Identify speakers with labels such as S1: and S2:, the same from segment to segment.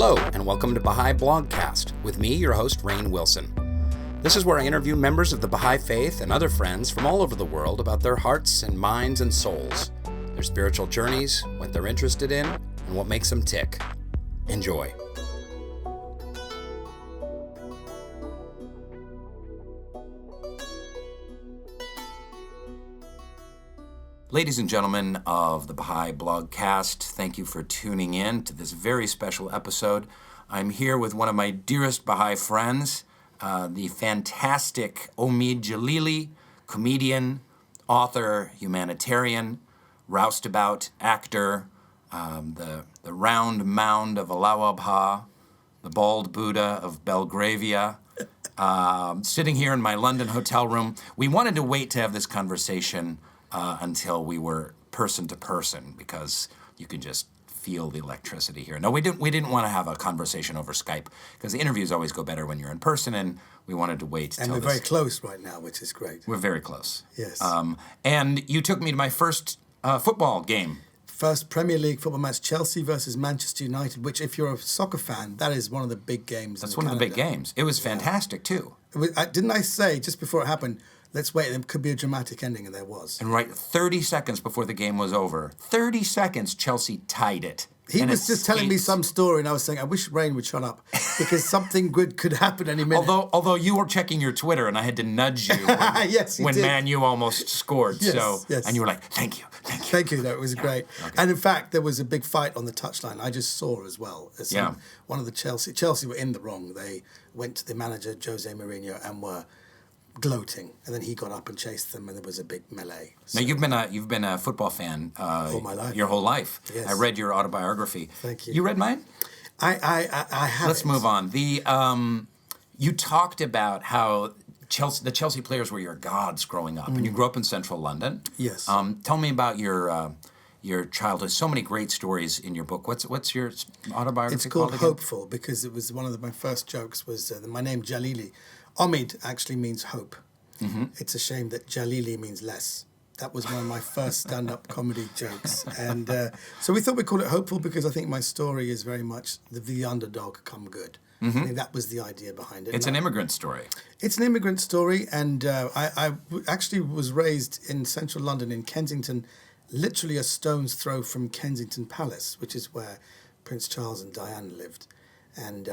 S1: Hello, and welcome to Baha'i Blogcast, with me, your host, Rainn Wilson. This is where I interview members of the Baha'i Faith and other friends from all over the world about their hearts and minds and souls, their spiritual journeys, what they're interested in, and what makes them tick. Enjoy. Ladies and gentlemen of the Baha'i Blogcast, thank you for tuning in to this very special episode. I'm here with one of my dearest Baha'i friends, the fantastic Omid Djalili, comedian, author, humanitarian, roustabout actor, the round mound of Alawabha, the bald Buddha of Belgravia, sitting here in my London hotel room. We wanted to wait to have this conversation until we were person to person, because you can just feel the electricity here. No, we didn't want to have a conversation over Skype, because the interviews always go better when you're in person, and we wanted to wait.
S2: And we're very close right now, which is great.
S1: We're very close.
S2: Yes.
S1: And you took me to my first football game.
S2: First Premier League football match, Chelsea versus Manchester United, which, if you're a soccer fan, that is one of the big games.
S1: That's one of the big games. It was fantastic, too.
S2: Didn't I say, just before it happened, let's wait, there could be a dramatic ending, and there was.
S1: And right 30 seconds before the game was over, 30 seconds, Chelsea tied it.
S2: He was just telling me some story, and I was saying, I wish Rainn would shut up, because something good could happen any minute.
S1: Although you were checking your Twitter, and I had to nudge you when,
S2: yes,
S1: when Man U almost scored.
S2: Yes.
S1: And you were like, thank you.
S2: Thank you, it was great. Okay. And in fact, there was a big fight on the touchline. I just saw as well. One of the Chelsea were in the wrong. They went to the manager, Jose Mourinho, and were gloating, and then he got up and chased them, and there was a big melee. So,
S1: now you've been a football fan
S2: all my life,
S1: your whole life.
S2: Yes.
S1: I read your autobiography.
S2: Thank you.
S1: You read mine?
S2: I have.
S1: Let's move on. You talked about how the Chelsea players were your gods growing up, and you grew up in central London.
S2: Yes.
S1: Tell me about your childhood. So many great stories in your book. What's your autobiography
S2: It's called
S1: again?
S2: Hopeful, because it was one of my first jokes was my name Djalili. Omid actually means hope. Mm-hmm. It's a shame that Djalili means less. That was one of my first stand-up comedy jokes. And so we thought we'd call it Hopeful, because I think my story is very much the underdog come good. Mm-hmm. I think that was the idea behind it.
S1: It's an immigrant story.
S2: It's an immigrant story, and I actually was raised in central London in Kensington, literally a stone's throw from Kensington Palace, which is where Prince Charles and Diana lived. And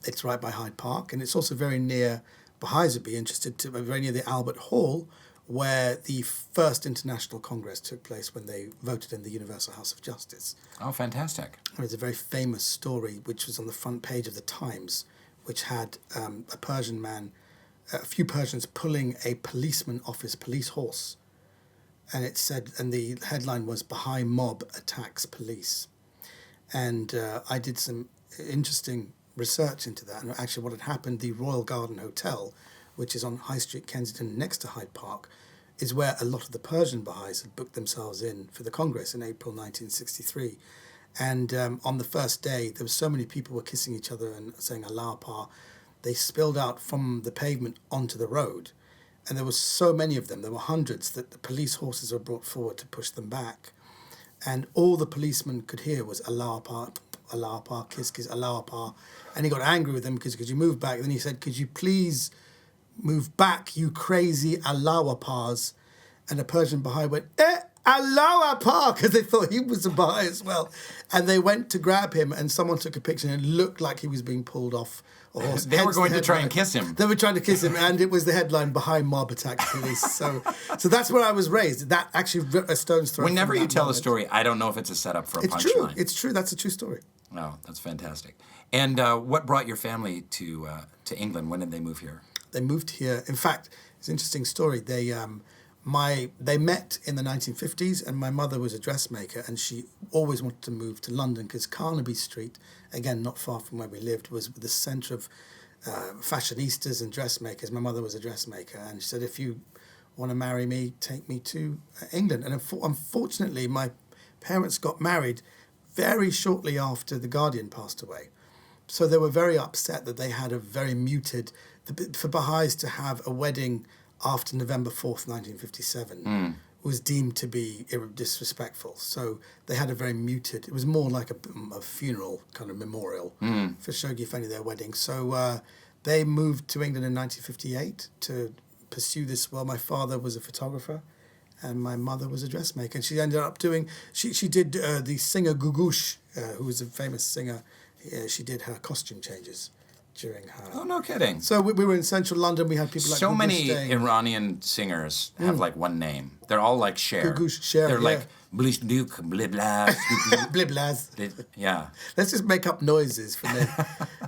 S2: it's right by Hyde Park, and it's also very near, Baha'is would be interested to, very near the Albert Hall, where the first International Congress took place when they voted in the Universal House of Justice.
S1: Oh, fantastic.
S2: And it's a very famous story, which was on the front page of the Times, which had a few Persians pulling a policeman off his police horse. And it said, and the headline was, Baha'i Mob Attacks Police. And I did some interesting research into that, and actually what had happened, the Royal Garden Hotel, which is on High Street, Kensington, next to Hyde Park, is where a lot of the Persian Baha'is had booked themselves in for the Congress in April 1963. And on the first day, there were so many people were kissing each other and saying Allah Akbar, they spilled out from the pavement onto the road. And there were so many of them, there were hundreds, that the police horses were brought forward to push them back. And all the policemen could hear was Allah Akbar, Allah Akbar, kiss, kiss, Allah Akbar. And he got angry with them because could you move back? And then he said, could you please move back, you crazy Allah Akbars? And a Persian Baha'i went, Allah Akbar, because they thought he was a Baha'i as well. And they went to grab him, and someone took a picture, and it looked like he was being pulled off a horse.
S1: They were going to try and kiss him.
S2: They were trying to kiss him, and it was the headline, Baha'i Mob Attacks Police. So that's where I was raised. That actually a stone's throw.
S1: Whenever you tell a story, I don't know if it's a setup for a punchline.
S2: It's true. That's a true story.
S1: Oh, that's fantastic. And what brought your family to England? When did they move here?
S2: They moved here. In fact, it's an interesting story. They met in the 1950s, and my mother was a dressmaker, and she always wanted to move to London because Carnaby Street, again, not far from where we lived, was the centre of fashionistas and dressmakers. My mother was a dressmaker, and she said, if you want to marry me, take me to England. And unfortunately, my parents got married very shortly after The Guardian passed away. So they were very upset that they had a very muted, for Baha'is to have a wedding after November 4th, 1957, was deemed to be disrespectful. So they had a very muted, it was more like a funeral kind of memorial for Shoghi Effendi, their wedding. So they moved to England in 1958 to pursue this. Well, my father was a photographer and my mother was a dressmaker. And she ended up doing, she did the singer Gugush, who was a famous singer. She did her costume changes during her.
S1: Oh, no kidding.
S2: So we were in central London. We had people like
S1: so
S2: Gugush
S1: many
S2: staying.
S1: Iranian singers have like one name. They're all like Cher.
S2: Gugush, Cher,
S1: They're
S2: yeah.
S1: like Blish Duke, Bliblas.
S2: Bliblaz.
S1: Yeah.
S2: Let's just make up noises for me.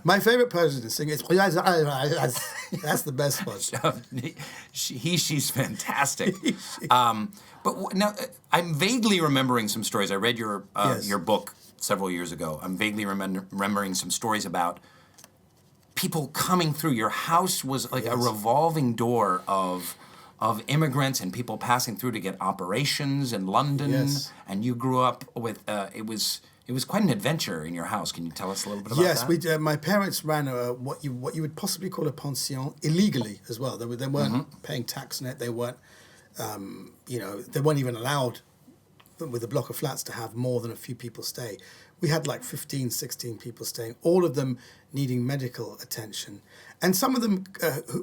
S2: My favourite Persian singer is... That's the best one.
S1: She's fantastic. But now, I'm vaguely remembering some stories. I read your book several years ago. I'm vaguely remembering some stories about people coming through. Your house was like a revolving door of immigrants and people passing through to get operations in London.
S2: Yes.
S1: And you grew up with it was quite an adventure in your house. Can you tell us a little bit about that?
S2: Yes, my parents ran what you would possibly call a pension illegally as well. They weren't paying tax on it. They weren't they weren't even allowed with a block of flats to have more than a few people stay. We had like 15, 16 people staying, all of them needing medical attention. And some of them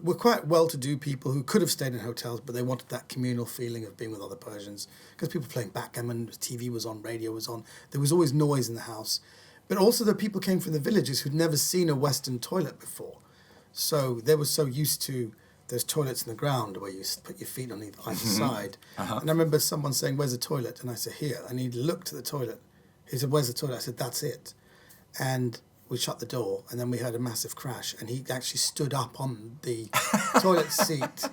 S2: were quite well-to-do people who could have stayed in hotels, but they wanted that communal feeling of being with other Persians, because people playing backgammon, TV was on, radio was on. There was always noise in the house. But also the people came from the villages who'd never seen a Western toilet before. So they were so used to those toilets in the ground where you put your feet on either side. And I remember someone saying, "Where's the toilet?" And I said, "Here." And he looked at the toilet. He said, "Where's the toilet?" I said, "That's it." And we shut the door, and then we had a massive crash, and he actually stood up on the toilet seat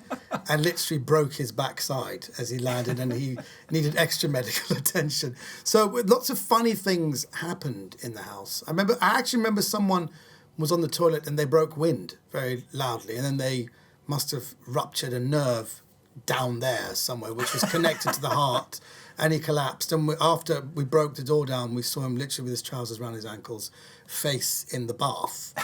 S2: and literally broke his backside as he landed, and he needed extra medical attention. So lots of funny things happened in the house. I actually remember someone was on the toilet and they broke wind very loudly, and then they must have ruptured a nerve down there somewhere, which was connected to the heart, and he collapsed. And after we broke the door down, we saw him literally with his trousers around his ankles, face in the bath.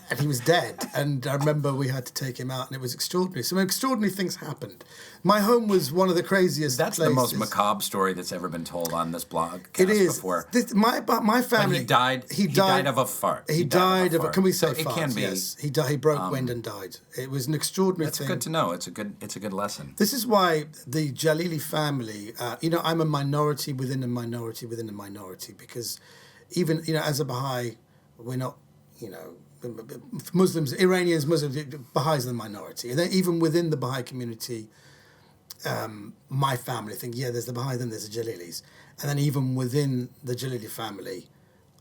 S2: And he was dead. And I remember we had to take him out, and it was extraordinary. So extraordinary things happened. My home was one of the craziest
S1: That's
S2: places.
S1: the most macabre story that's ever been told on this blog.
S2: It is.
S1: Before.
S2: My family...
S1: But he died of a fart.
S2: He died of a... Can we say
S1: so
S2: fart?
S1: It can be.
S2: Yes. He broke wind and died. It was an extraordinary thing.
S1: That's good to know. It's a good lesson.
S2: This is why the Djalili family... I'm a minority within a minority within a minority, because even, as a Baha'i, we're not, Muslims, Iranians, Muslims, Baha'is are the minority. And then even within the Baha'i community, my family think, there's the Baha'i, then there's the Jalilis. And then even within the Djalili family,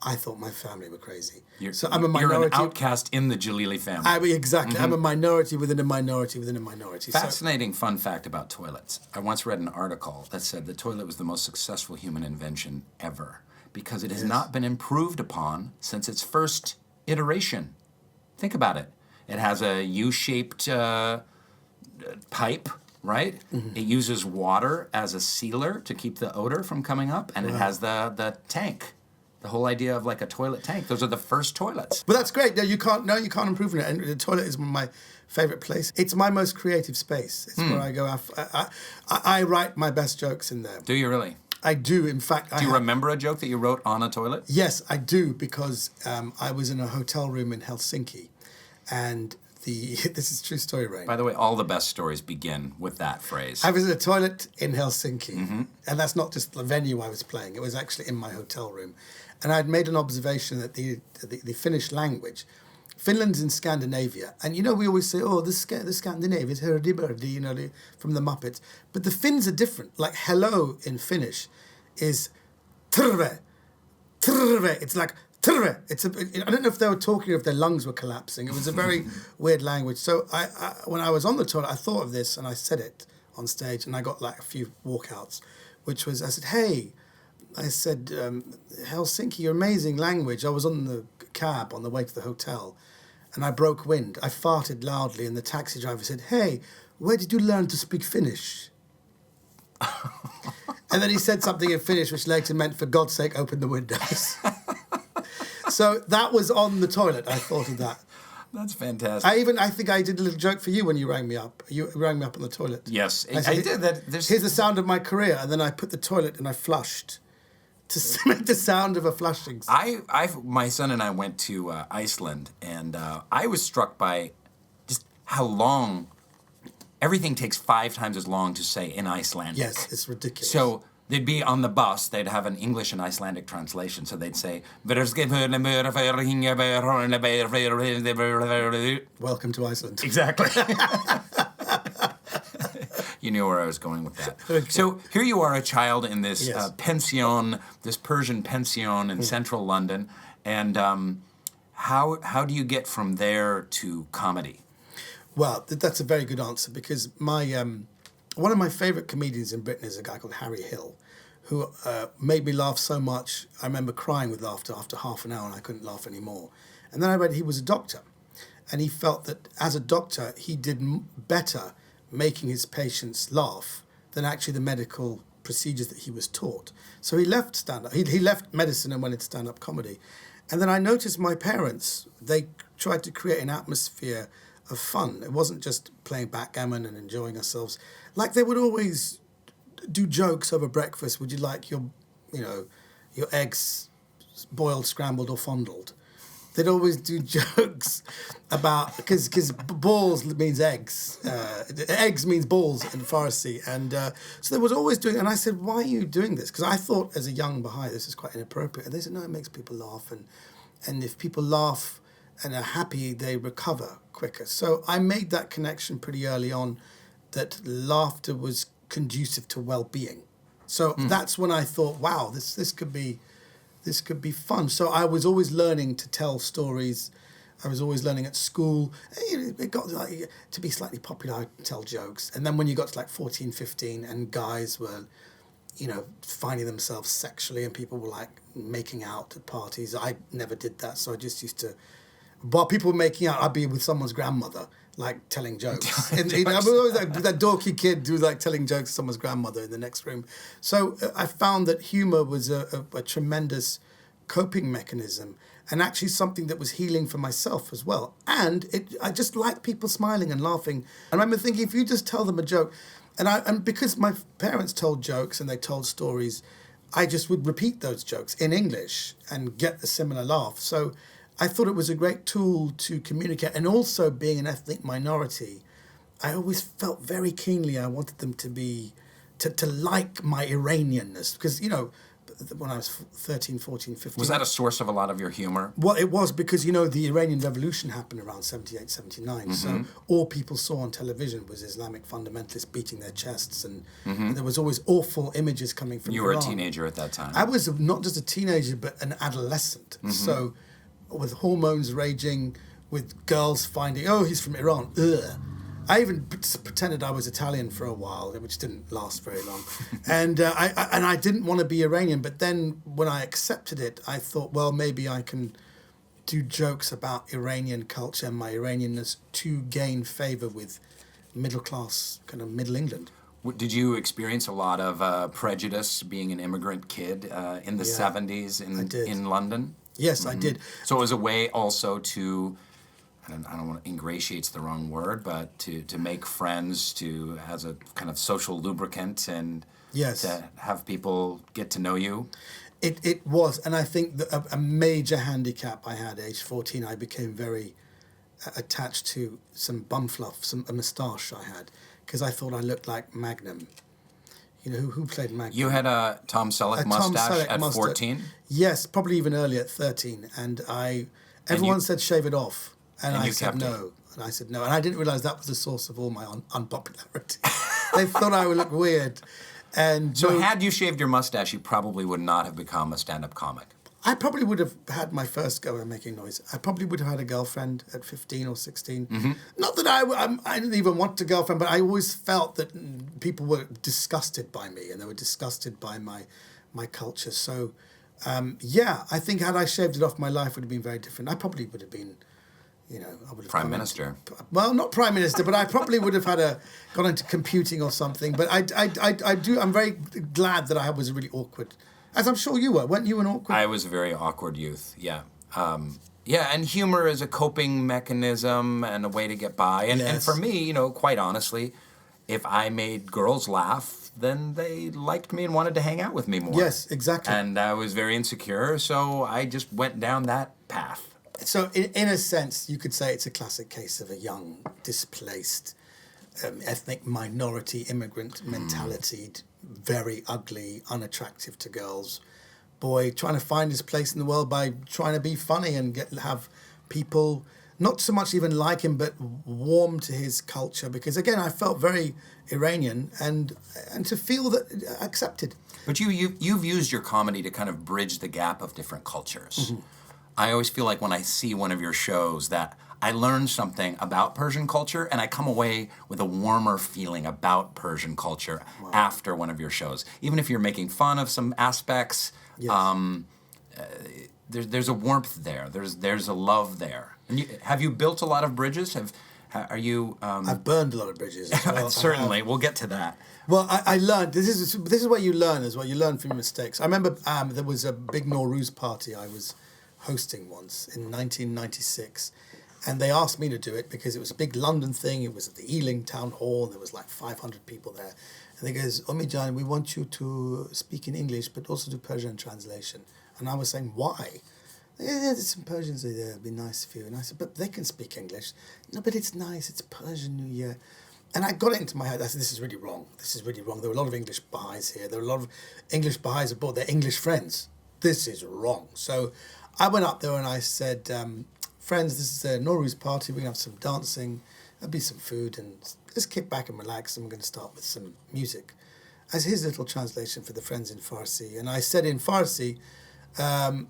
S2: I thought my family were crazy. So I'm a minority.
S1: You're an outcast in the Djalili family.
S2: Exactly. I'm a minority within a minority within a minority.
S1: Fascinating fun fact about toilets. I once read an article that said the toilet was the most successful human invention ever, because it has not been improved upon since its first iteration. Think about it. It has a U-shaped pipe, right? Mm-hmm. It uses water as a sealer to keep the odor from coming up, and it has the tank. The whole idea of like a toilet tank. Those are the first toilets.
S2: But that's great. No, you can't improve on it. And the toilet is one of my favourite places. It's my most creative space. It's where I go. I write my best jokes in there.
S1: Do you really?
S2: I do. In fact,
S1: do you remember a joke that you wrote on a toilet?
S2: Yes, I do, because I was in a hotel room in Helsinki, and this is a true story, Rainn.
S1: By the way, all the best stories begin with that phrase.
S2: I was in a toilet in Helsinki, and that's not just the venue I was playing. It was actually in my hotel room. And I'd made an observation that the Finnish language, Finland's in Scandinavia, and we always say, the Scandinavians, hurdy-burdy, from the Muppets. But the Finns are different. Like hello in Finnish is terve. It's like terve. I don't know if they were talking or if their lungs were collapsing. It was a very weird language. So I when I was on the toilet, I thought of this and I said it on stage, and I got like a few walkouts, which was, I said, hey, Helsinki, your amazing language. I was on the cab on the way to the hotel, and I broke wind. I farted loudly, and the taxi driver said, hey, where did you learn to speak Finnish? And then he said something in Finnish, which later meant, for God's sake, open the windows. So that was on the toilet. I thought of that.
S1: That's fantastic.
S2: I think I did a little joke for you when you rang me up. You rang me up on the toilet.
S1: Yes,
S2: I said,
S1: I did that.
S2: Here's the sound of my career, and then I put the toilet and I flushed to make the sound of a flushing.
S1: My son and I went to Iceland, and I was struck by just how long everything takes 5 times as long to say in Icelandic.
S2: Yes, it's ridiculous.
S1: So they'd be on the bus, they'd have an English and Icelandic translation, so they'd say,
S2: welcome to Iceland.
S1: Exactly. You knew where I was going with that. Okay. So here you are, a child in this pension, this Persian pension in central London, and how do you get from there to comedy?
S2: Well, that's a very good answer, because my one of my favourite comedians in Britain is a guy called Harry Hill, who made me laugh so much. I remember crying with laughter after half an hour, and I couldn't laugh anymore. And then I read he was a doctor, and he felt that as a doctor he did better making his patients laugh than actually the medical procedures that he was taught. So he left stand-up. He left medicine and went into stand-up comedy. And then I noticed my parents, they tried to create an atmosphere of fun. It wasn't just playing backgammon and enjoying ourselves. Like, they would always do jokes over breakfast. Would you like your eggs boiled, scrambled, or fondled? They'd always do jokes about, because balls means eggs. Eggs means balls in Farsi. And so they was always doing, and I said, why are you doing this? Because I thought as a young Baha'i, this is quite inappropriate. And they said, no, it makes people laugh. And if people laugh and are happy, they recover quicker. So I made that connection pretty early on, that laughter was conducive to well-being. So that's when I thought, wow, this could be fun. So I was always learning to tell stories. I was always learning at school. It got to be slightly popular, I'd tell jokes. And then when you got to like 14, 15, and guys were, finding themselves sexually, and people were like making out at parties. I never did that, so I just used to, while people were making out, I'd be with someone's grandmother, like telling jokes. I was always that dorky kid who was like telling jokes to someone's grandmother in the next room. So I found that humor was a tremendous coping mechanism, and actually something that was healing for myself as well. And I just like people smiling and laughing. I remember thinking, if you just tell them a joke, and because my parents told jokes and they told stories, I just would repeat those jokes in English and get a similar laugh. So I thought it was a great tool to communicate. And also, being an ethnic minority, I always felt very keenly I wanted them to like my Iranianness. Because, when I was 13, 14, 15...
S1: Was that a source of a lot of your humor?
S2: Well, it was, because, the Iranian Revolution happened around 78, 79. Mm-hmm. So all people saw on television was Islamic fundamentalists beating their chests. And there was always awful images coming from Iran.
S1: You were a teenager at that time.
S2: I was not just a teenager, but an adolescent. Mm-hmm. So with hormones raging, with girls finding, oh, he's from Iran. Ugh. I even pretended I was Italian for a while, which didn't last very long. And I didn't want to be Iranian, but then when I accepted it, I thought, well, maybe I can do jokes about Iranian culture and my Iranianness to gain favour with middle-class, kind of Middle England.
S1: Did you experience a lot of prejudice being an immigrant kid in the 70s in London?
S2: Yes, I did.
S1: So it was a way also to... I don't want to, ingratiate's the wrong word, but to make friends, as a kind of social lubricant, and to have people get to know you.
S2: It was, and I think that a major handicap I had, age 14, I became very attached to some bum fluff, a moustache I had, because I thought I looked like Magnum. Who played Magnum?
S1: You had a Tom Selleck mustache at 14?
S2: Yes, probably even earlier at 13, and everyone said shave it off. And I said no. And I said no. And I didn't realise that was the source of all my unpopularity. They thought I would look weird. And
S1: so had you shaved your mustache, you probably would not have become a stand-up comic.
S2: I probably would have had my first go at making noise. I probably would have had a girlfriend at 15 or 16. Mm-hmm. Not that I didn't even want a girlfriend, but I always felt that people were disgusted by me, and they were disgusted by my culture. So, I think had I shaved it off, my life would have been very different. I probably would have been... I would have
S1: Prime Minister.
S2: Well, not Prime Minister, but I probably would have gone into computing or something. But I'm very glad that I was really awkward, as I'm sure you were. Weren't you an awkward?
S1: I was a very awkward youth. Yeah. Yeah, and humor is a coping mechanism and a way to get by. And
S2: Yes.
S1: for me, you know, quite honestly, if I made girls laugh, then they liked me and wanted to hang out with me more.
S2: Yes, exactly.
S1: And I was very insecure, so I just went down that path.
S2: So in a sense, you could say it's a classic case of a young, displaced, ethnic minority immigrant mentality, very ugly, unattractive to girls. Boy trying to find his place in the world by trying to be funny and have people not so much even like him, but warm to his culture. Because again, I felt very Iranian and to feel that accepted.
S1: But you've used your comedy to kind of bridge the gap of different cultures. I always feel like when I see one of your shows that I learn something about Persian culture and I come away with a warmer feeling about Persian culture after one of your shows. Even if you're making fun of some aspects,
S2: Yes.
S1: there's a warmth there. There's a love there. And have you built a lot of bridges? Are you?
S2: I've burned a lot of bridges as well.
S1: Certainly, we'll get to that.
S2: Well, I learned, this is what you learn as well. You learn from your mistakes. I remember there was a big Nowruz party I was hosting once in 1996. And they asked me to do it because it was a big London thing. It was at the Ealing Town Hall. There was like 500 people there. And they goes, Omid Djalili, we want you to speak in English, but also do Persian translation. And I was saying, why? Yeah, there's some Persians there. It'd be nice for you. And I said, but they can speak English. No, but it's nice. It's Persian New Year. And I got it into my head. I said, this is really wrong. This is really wrong. There were a lot of English Baha'is here. There were a lot of English Baha'is aboard. They're English friends. This is wrong. So I went up there and I said, friends, this is a Nowruz party. We're going to have some dancing. There'll be some food. And just kick back and relax. And we're going to start with some music. As his little translation for the friends in Farsi. And I said in Farsi,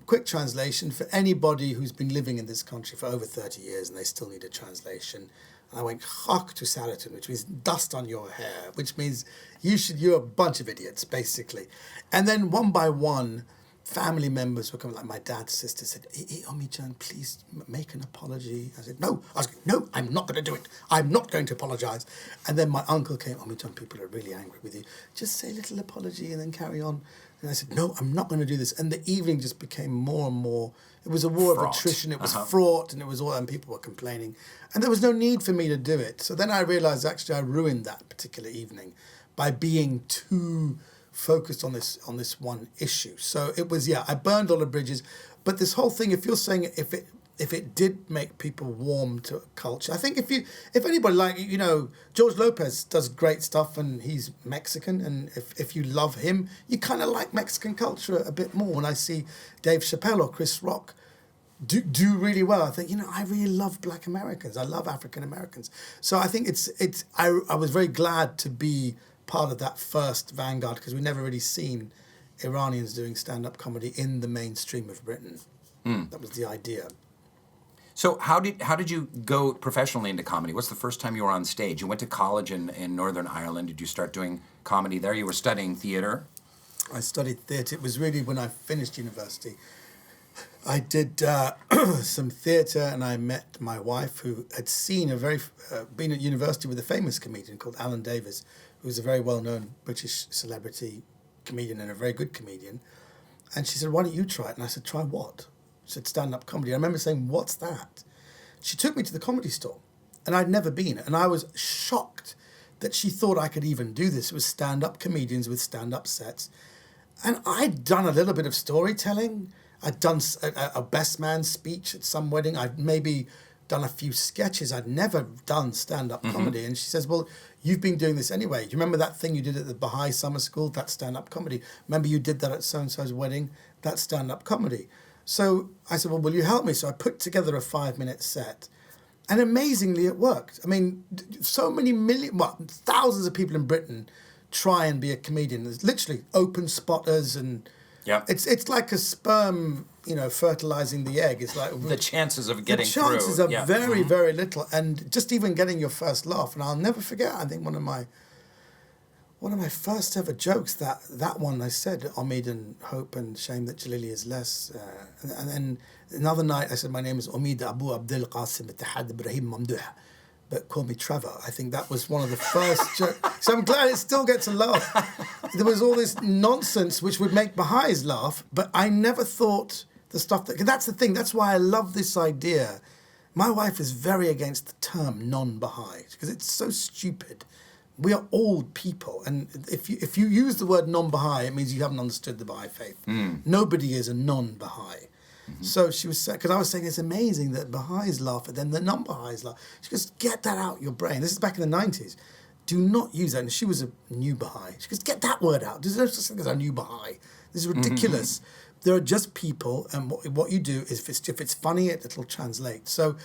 S2: quick translation for anybody who's been living in this country for over 30 years and they still need a translation. And I went, khak to salatun, which means dust on your hair, which means you're a bunch of idiots, basically. And then one by one, family members were coming, like my dad's sister said, hey, Omid-Jan, please make an apology. I said, no. I was like, no, I'm not going to do it. I'm not going to apologise. And then my uncle came, Omid-Jan, people are really angry with you. Just say a little apology and then carry on. And I said, no, I'm not going to do this. And the evening just became more and more. It was a war of attrition. It was fraught, and it was all, and people were complaining. And there was no need for me to do it. So then I realised actually I ruined that particular evening by being too focused on this one issue. So it was, I burned all the bridges. But this whole thing, if you're saying if it did make people warm to culture, I think if anybody, like, George Lopez does great stuff and he's Mexican, and if you love him, you kind of like Mexican culture a bit more. When I see Dave Chappelle or Chris Rock do really well, I think, I really love Black Americans. I love African Americans. So I think I was very glad to be part of that first vanguard, because we've never really seen Iranians doing stand-up comedy in the mainstream of Britain. That was the idea.
S1: So how did you go professionally into comedy? What's the first time you were on stage? You went to college in Northern Ireland. Did you start doing comedy there? You were studying theatre?
S2: I studied theatre. It was really when I finished university. I did some theatre, and I met my wife, who had been at university with a famous comedian called Alan Davies, who was a very well-known British celebrity comedian and a very good comedian. And she said, why don't you try it? And I said, try what? She said, stand-up comedy. I remember saying, what's that? She took me to the Comedy Store, and I'd never been. And I was shocked that she thought I could even do this. It was stand-up comedians with stand-up sets. And I'd done a little bit of storytelling. I'd done a best man speech at some wedding. I'd maybe done a few sketches. I'd never done stand-up comedy. And she says, well, you've been doing this anyway. Do you remember that thing you did at the Baha'i summer school? That's stand-up comedy. Remember you did that at so-and-so's wedding? That's stand-up comedy. So I said, well, will you help me? So I put together a 5-minute set. And amazingly, it worked. I mean, so many thousands of people in Britain try and be a comedian. There's literally open spotters, and it's like a sperm, fertilizing the egg. It's like
S1: the chances of getting through.
S2: The chances are very, very little. And just even getting your first laugh. And I'll never forget, I think one of my first ever jokes, that one I said, Omid and hope and shame that Djalili is less. And then another night I said, my name is Omid Abu Abdel Qasim Ittihad Ibrahim Mamduh, but call me Trevor. I think that was one of the first jokes. So I'm glad it still gets a laugh. There was all this nonsense which would make Baha'is laugh, but I never thought The stuff that's the thing. That's why I love this idea. My wife is very against the term non-Baha'i because it's so stupid. We are all people, and if you use the word non-Baha'i, it means you haven't understood the Baha'i faith. Nobody is a non-Baha'i. So she was saying, because I was saying it's amazing that Baha'is laugh and then the non-Baha'is laugh. She goes, get that out your brain. This is back in the 90s. Do not use that. And she was a new Baha'i. She goes, get that word out. There's no such thing as a new Baha'i. This is ridiculous. There are just people, and what you do is if it's funny, it'll translate. So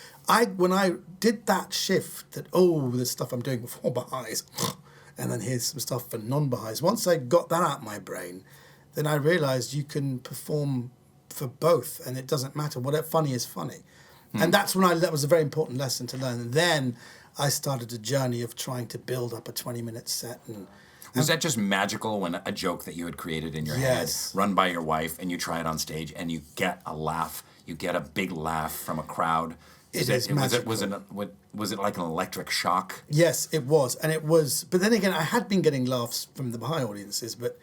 S2: when I did that shift, that the stuff I'm doing for Baha'is, and then here's some stuff for non-Baha'is. Once I got that out of my brain, then I realised you can perform for both, and it doesn't matter. Whatever funny is funny, and that's when that was a very important lesson to learn. And then I started a journey of trying to build up a 20-minute set and.
S1: Was that just magical when a joke that you had created in your head, run by your wife, and you try it on stage, and you get a laugh, you get a big laugh from a crowd?
S2: It is magical.
S1: Was it like an electric shock?
S2: Yes, it was. And it was, but then again, I had been getting laughs from the Baha'i audiences, but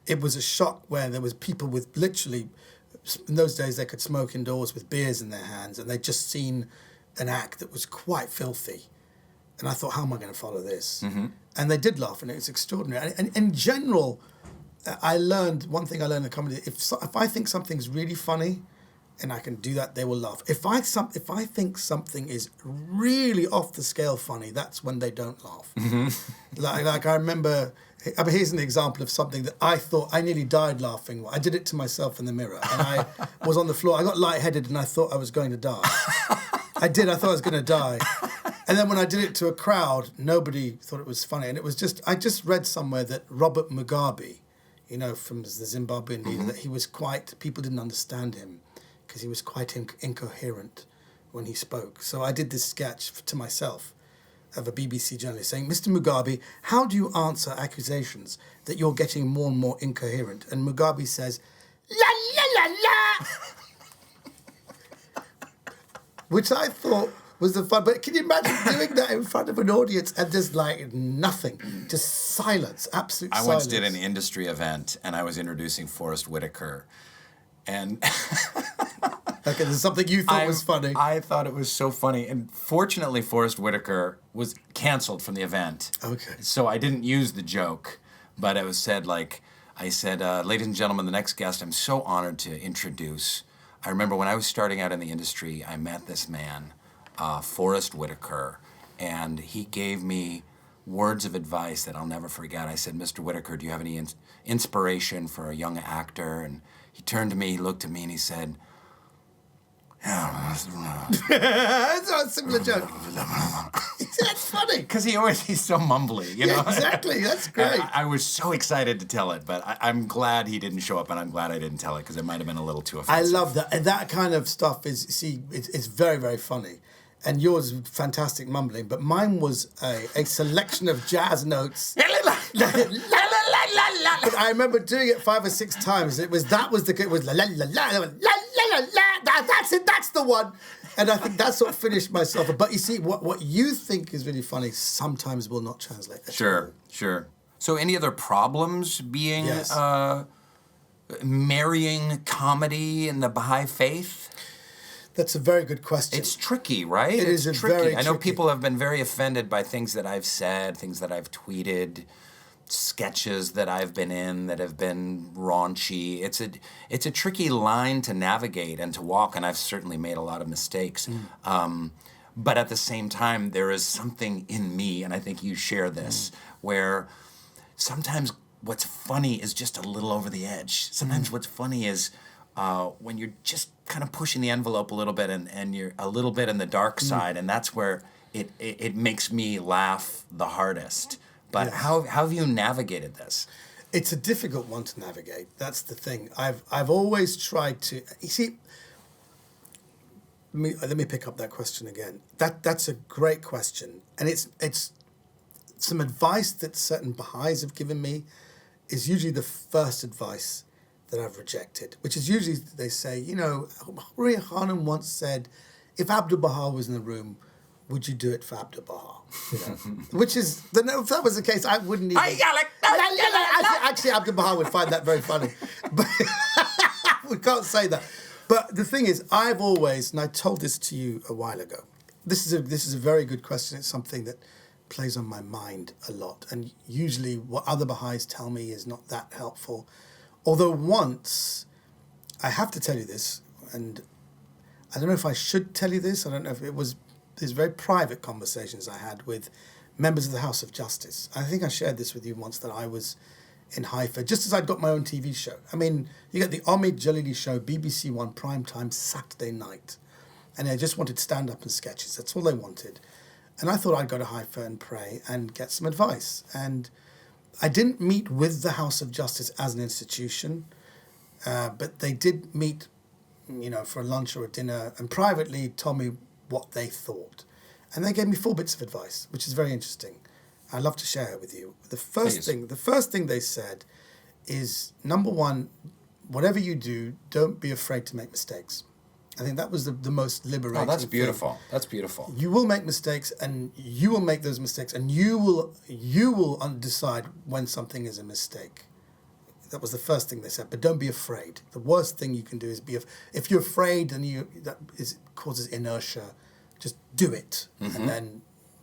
S2: it was a shock where there was people with literally, in those days they could smoke indoors with beers in their hands, and they'd just seen an act that was quite filthy. And I thought, how am I going to follow this? And they did laugh, and it was extraordinary. And in general, one thing I learned in comedy, if I think something's really funny, and I can do that, they will laugh. If I think something is really off the scale funny, that's when they don't laugh. Like I remember, here's an example of something that I thought I nearly died laughing. I did it to myself in the mirror, and I was on the floor. I got lightheaded, and I thought I was going to die. I thought I was going to die. And then when I did it to a crowd, nobody thought it was funny. And it was I just read somewhere that Robert Mugabe, from the Zimbabwean leader, that he was people didn't understand him because he was quite incoherent when he spoke. So I did this sketch to myself of a BBC journalist saying, Mr. Mugabe, how do you answer accusations that you're getting more and more incoherent? And Mugabe says, la, la, la, la. Which I thought was the fun. But can you imagine doing that in front of an audience and just like nothing, just silence, absolute silence?
S1: I once did an industry event and I was introducing Forrest Whitaker, and
S2: okay, there's something you thought was funny.
S1: I thought it was so funny, and fortunately, Forrest Whitaker was canceled from the event.
S2: Okay,
S1: so I didn't use the joke, but it was said I said, ladies and gentlemen, the next guest, I'm so honored to introduce. I remember when I was starting out in the industry, I met this man, Forrest Whitaker, and he gave me words of advice that I'll never forget. I said, Mr. Whitaker, do you have any inspiration for a young actor? And he turned to me, he looked at me, and he said,
S2: it's not a similar joke. That's funny.
S1: Because he's so mumbly,
S2: Yeah, exactly. That's great.
S1: I was so excited to tell it, but I'm glad he didn't show up, and I'm glad I didn't tell it because it might have been a little too offensive.
S2: I love that. And that kind of stuff it's very, very funny. And yours was fantastic mumbling, but mine was a selection of jazz notes. But I remember doing it 5 or 6 times. It was la la la la la la la. That's it. That's the one. And I think that's what finished myself. But you see, what you think is really funny sometimes will not translate.
S1: Sure. So, any other problems being marrying comedy and the Baha'i faith?
S2: That's a very good question.
S1: It's tricky, right?
S2: It's tricky. Very tricky.
S1: I know people have been very offended by things that I've said, things that I've tweeted, sketches that I've been in that have been raunchy. It's a tricky line to navigate and to walk, and I've certainly made a lot of mistakes. But at the same time, there is something in me, and I think you share this, where sometimes what's funny is just a little over the edge. Sometimes what's funny is when you're just kind of pushing the envelope a little bit and you're a little bit in the dark side, and that's where it makes me laugh the hardest. But how have you navigated this?
S2: It's a difficult one to navigate. That's the thing. I've always tried to. You see, let me pick up that question again. That's a great question, and it's some advice that certain Baha'is have given me is usually the first advice that I've rejected, which is usually they say, Maria Khanum once said, if Abdul Baha was in the room, would you do it for Abdul Baha? Which is, if that was the case, I wouldn't even... Actually, Abdul Baha would find that very funny. But we can't say that. But the thing is, I've always, and I told this to you a while ago, this is a very good question. It's something that plays on my mind a lot. And usually what other Baha'is tell me is not that helpful. Although once, I have to tell you this, and I don't know if I should tell you this. I don't know if it was these very private conversations I had with members of the House of Justice. I think I shared this with you once, that I was in Haifa, just as I'd got my own TV show. I mean, you get the Omid Djalili show, BBC One, primetime, Saturday night. And they just wanted stand-up and sketches. That's all they wanted. And I thought I'd go to Haifa and pray and get some advice. And I didn't meet with the House of Justice as an institution, but they did meet, for a lunch or a dinner, and privately told me what they thought. And they gave me 4 bits of advice, which is very interesting. I'd love to share it with you. The first thing they said is, number one, whatever you do, don't be afraid to make mistakes. I think that was the most liberating thing.
S1: Oh, that's beautiful. That's beautiful.
S2: You will make mistakes, and you will make those mistakes, and you will decide when something is a mistake. That was the first thing they said. But don't be afraid. The worst thing you can do is if you're afraid and causes inertia, just do it, and then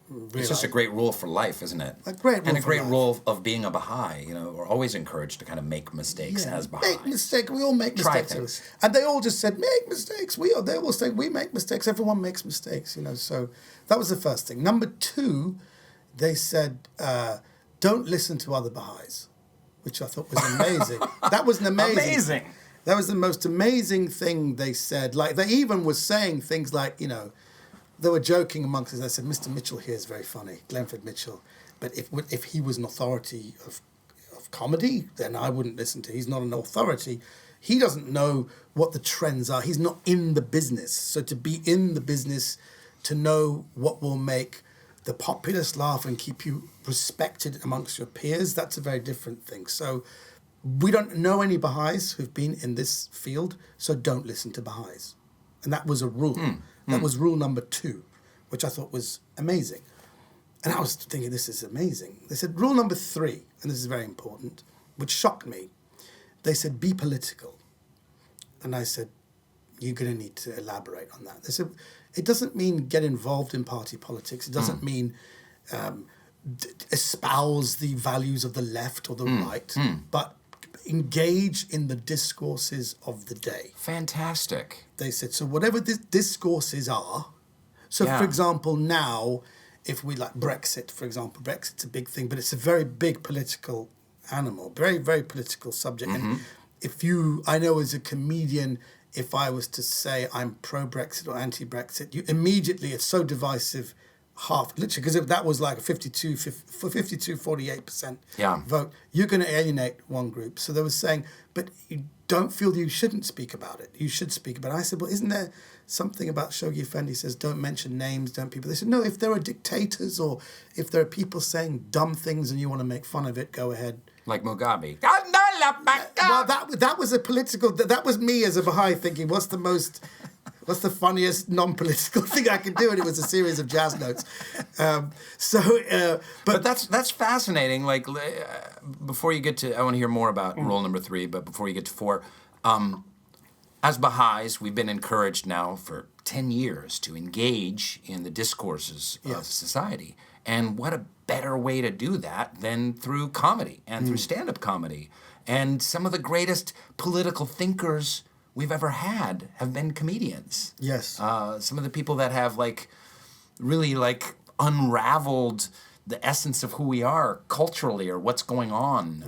S2: realize.
S1: It's just a great rule for life, isn't it?
S2: A great rule.
S1: And a
S2: for
S1: great
S2: life.
S1: rule of being a Baha'i. We're always encouraged to kind of make mistakes as Baha'is.
S2: Make mistakes. We all make
S1: Try
S2: mistakes.
S1: things.
S2: And they all just said, make mistakes. They all say, we make mistakes. Everyone makes mistakes, So that was the first thing. Number 2, they said, don't listen to other Baha'is, which I thought was amazing. That was amazing. That was the most amazing thing they said. Like, they even were saying things like, they were joking amongst us. They said, Mr. Mitchell here is very funny, Glenford Mitchell. But if he was an authority of comedy, then I wouldn't listen to. He's not an authority. He doesn't know what the trends are. He's not in the business. So to be in the business, to know what will make the populace laugh and keep you respected amongst your peers, that's a very different thing. So we don't know any Baha'is who've been in this field, so don't listen to Baha'is. And that was a rule. That was rule number 2, which I thought was amazing. And I was thinking, this is amazing. They said, rule number 3, and this is very important, which shocked me. They said, be political. And I said, you're going to need to elaborate on that. They said, it doesn't mean get involved in party politics. It doesn't mean espouse the values of the left or the right, but engage in the discourses of the day.
S1: Fantastic.
S2: They said, so whatever the discourses are, so for example, now, if we like Brexit, for example, Brexit's a big thing, but it's a very big political animal, very, very political subject. And I know as a comedian, if I was to say I'm pro-Brexit or anti-Brexit, it's so divisive, literally, because if that was like a 48% vote, you're going to alienate one group. So they were saying, but you don't feel you shouldn't speak about it. You should speak about it. I said, well, isn't there something about Shoghi Effendi says, don't mention names, don't people? They said, no, if there are dictators or if there are people saying dumb things and you want to make fun of it, go ahead.
S1: Like Mugabe.
S2: Well, that was a political, that was me as a Baha'i thinking, what's the funniest non-political thing I could do? And it was a series of jazz notes.
S1: But that's fascinating. Like, before you get to, I want to hear more about rule number 3, but before you get to 4, as Baha'is, we've been encouraged now for 10 years to engage in the discourses of society. And what a better way to do that than through comedy and through stand-up comedy. And some of the greatest political thinkers we've ever had have been comedians.
S2: Yes.
S1: Some of the people that have really unraveled the essence of who we are culturally or what's going on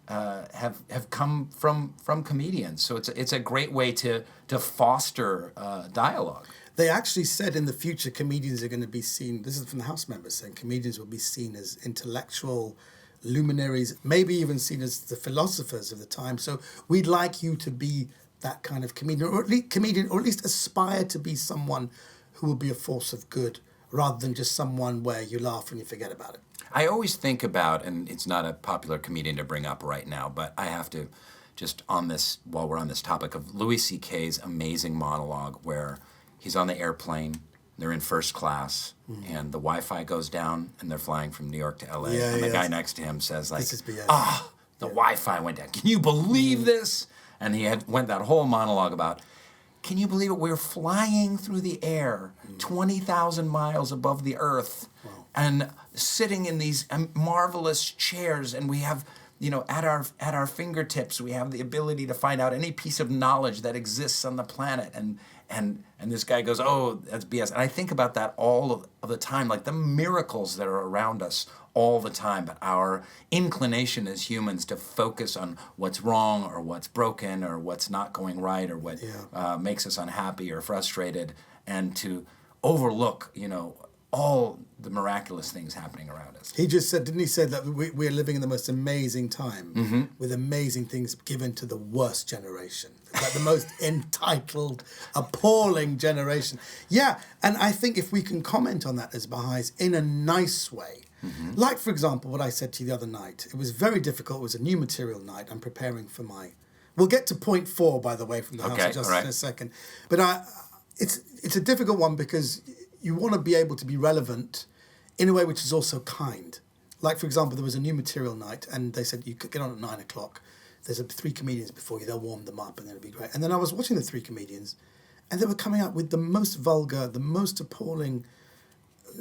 S1: have come from comedians. So it's a great way to foster dialogue.
S2: They actually said in the future comedians are going to be seen, this is from the House members saying comedians will be seen as intellectual luminaries, maybe even seen as the philosophers of the time. So we'd like you to be that kind of comedian, or at least aspire to be someone who will be a force of good, rather than just someone where you laugh and you forget about it.
S1: I always think about, and it's not a popular comedian to bring up right now, but I have to just while we're on this topic of Louis C.K.'s amazing monologue where he's on the airplane, they're in first class, and the Wi-Fi goes down, and they're flying from New York to L.A., and the guy next to him says, the Wi-Fi went down. Can you believe this? And he went that whole monologue about, can you believe it? We're flying through the air 20,000 miles above the earth and sitting in these marvelous chairs, and we have, at our fingertips, we have the ability to find out any piece of knowledge that exists on the planet. And this guy goes, oh, that's BS. And I think about that all of the time, like the miracles that are around us all the time, but our inclination as humans to focus on what's wrong or what's broken or what's not going right or what makes us unhappy or frustrated, and to overlook, all the miraculous things happening around us.
S2: He just said, didn't he say that we're living in the most amazing time with amazing things given to the worst generation, like the most entitled, appalling generation. Yeah, and I think if we can comment on that as Baha'is in a nice way, like, for example, what I said to you the other night, it was very difficult. It was a new material night. I'm preparing for we'll get to point 4, by the way, from the House of Justice in a second. But it's a difficult one because you want to be able to be relevant in a way which is also kind. Like, for example, there was a new material night, and they said you could get on at 9 o'clock. There's 3 comedians before you. They'll warm them up, and it'll be great. And then I was watching the 3 comedians, and they were coming out with the most vulgar, the most appalling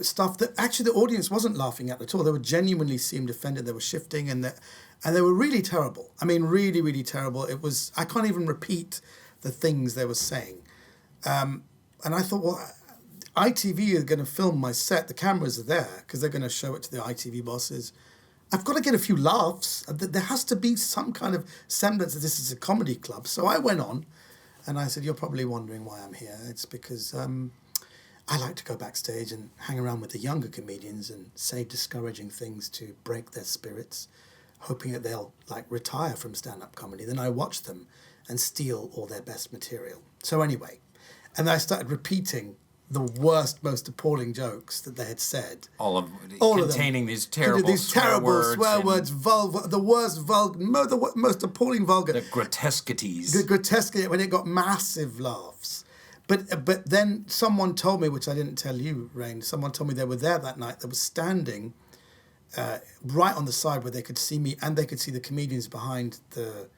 S2: stuff that actually the audience wasn't laughing at all. They were genuinely seemed offended. They were shifting, and they were really terrible. I mean, really, really terrible. It was, I can't even repeat the things they were saying. And I thought, well, ITV are going to film my set. The cameras are there because they're going to show it to the ITV bosses. I've got to get a few laughs. There has to be some kind of semblance that this is a comedy club. So I went on and I said, you're probably wondering why I'm here. It's because I like to go backstage and hang around with the younger comedians and say discouraging things to break their spirits, hoping that they'll retire from stand-up comedy. Then I watch them and steal all their best material. So anyway, and I started repeating the worst, most appalling jokes that they had said.
S1: All containing
S2: of them.
S1: These terrible swear words,
S2: the worst vulgar, the most appalling vulgar.
S1: The grotesquities.
S2: The grotesque, when it got massive laughs. But then someone told me, which I didn't tell you, Rainn, someone told me they were there that night. They were standing right on the side where they could see me and they could see the comedians behind the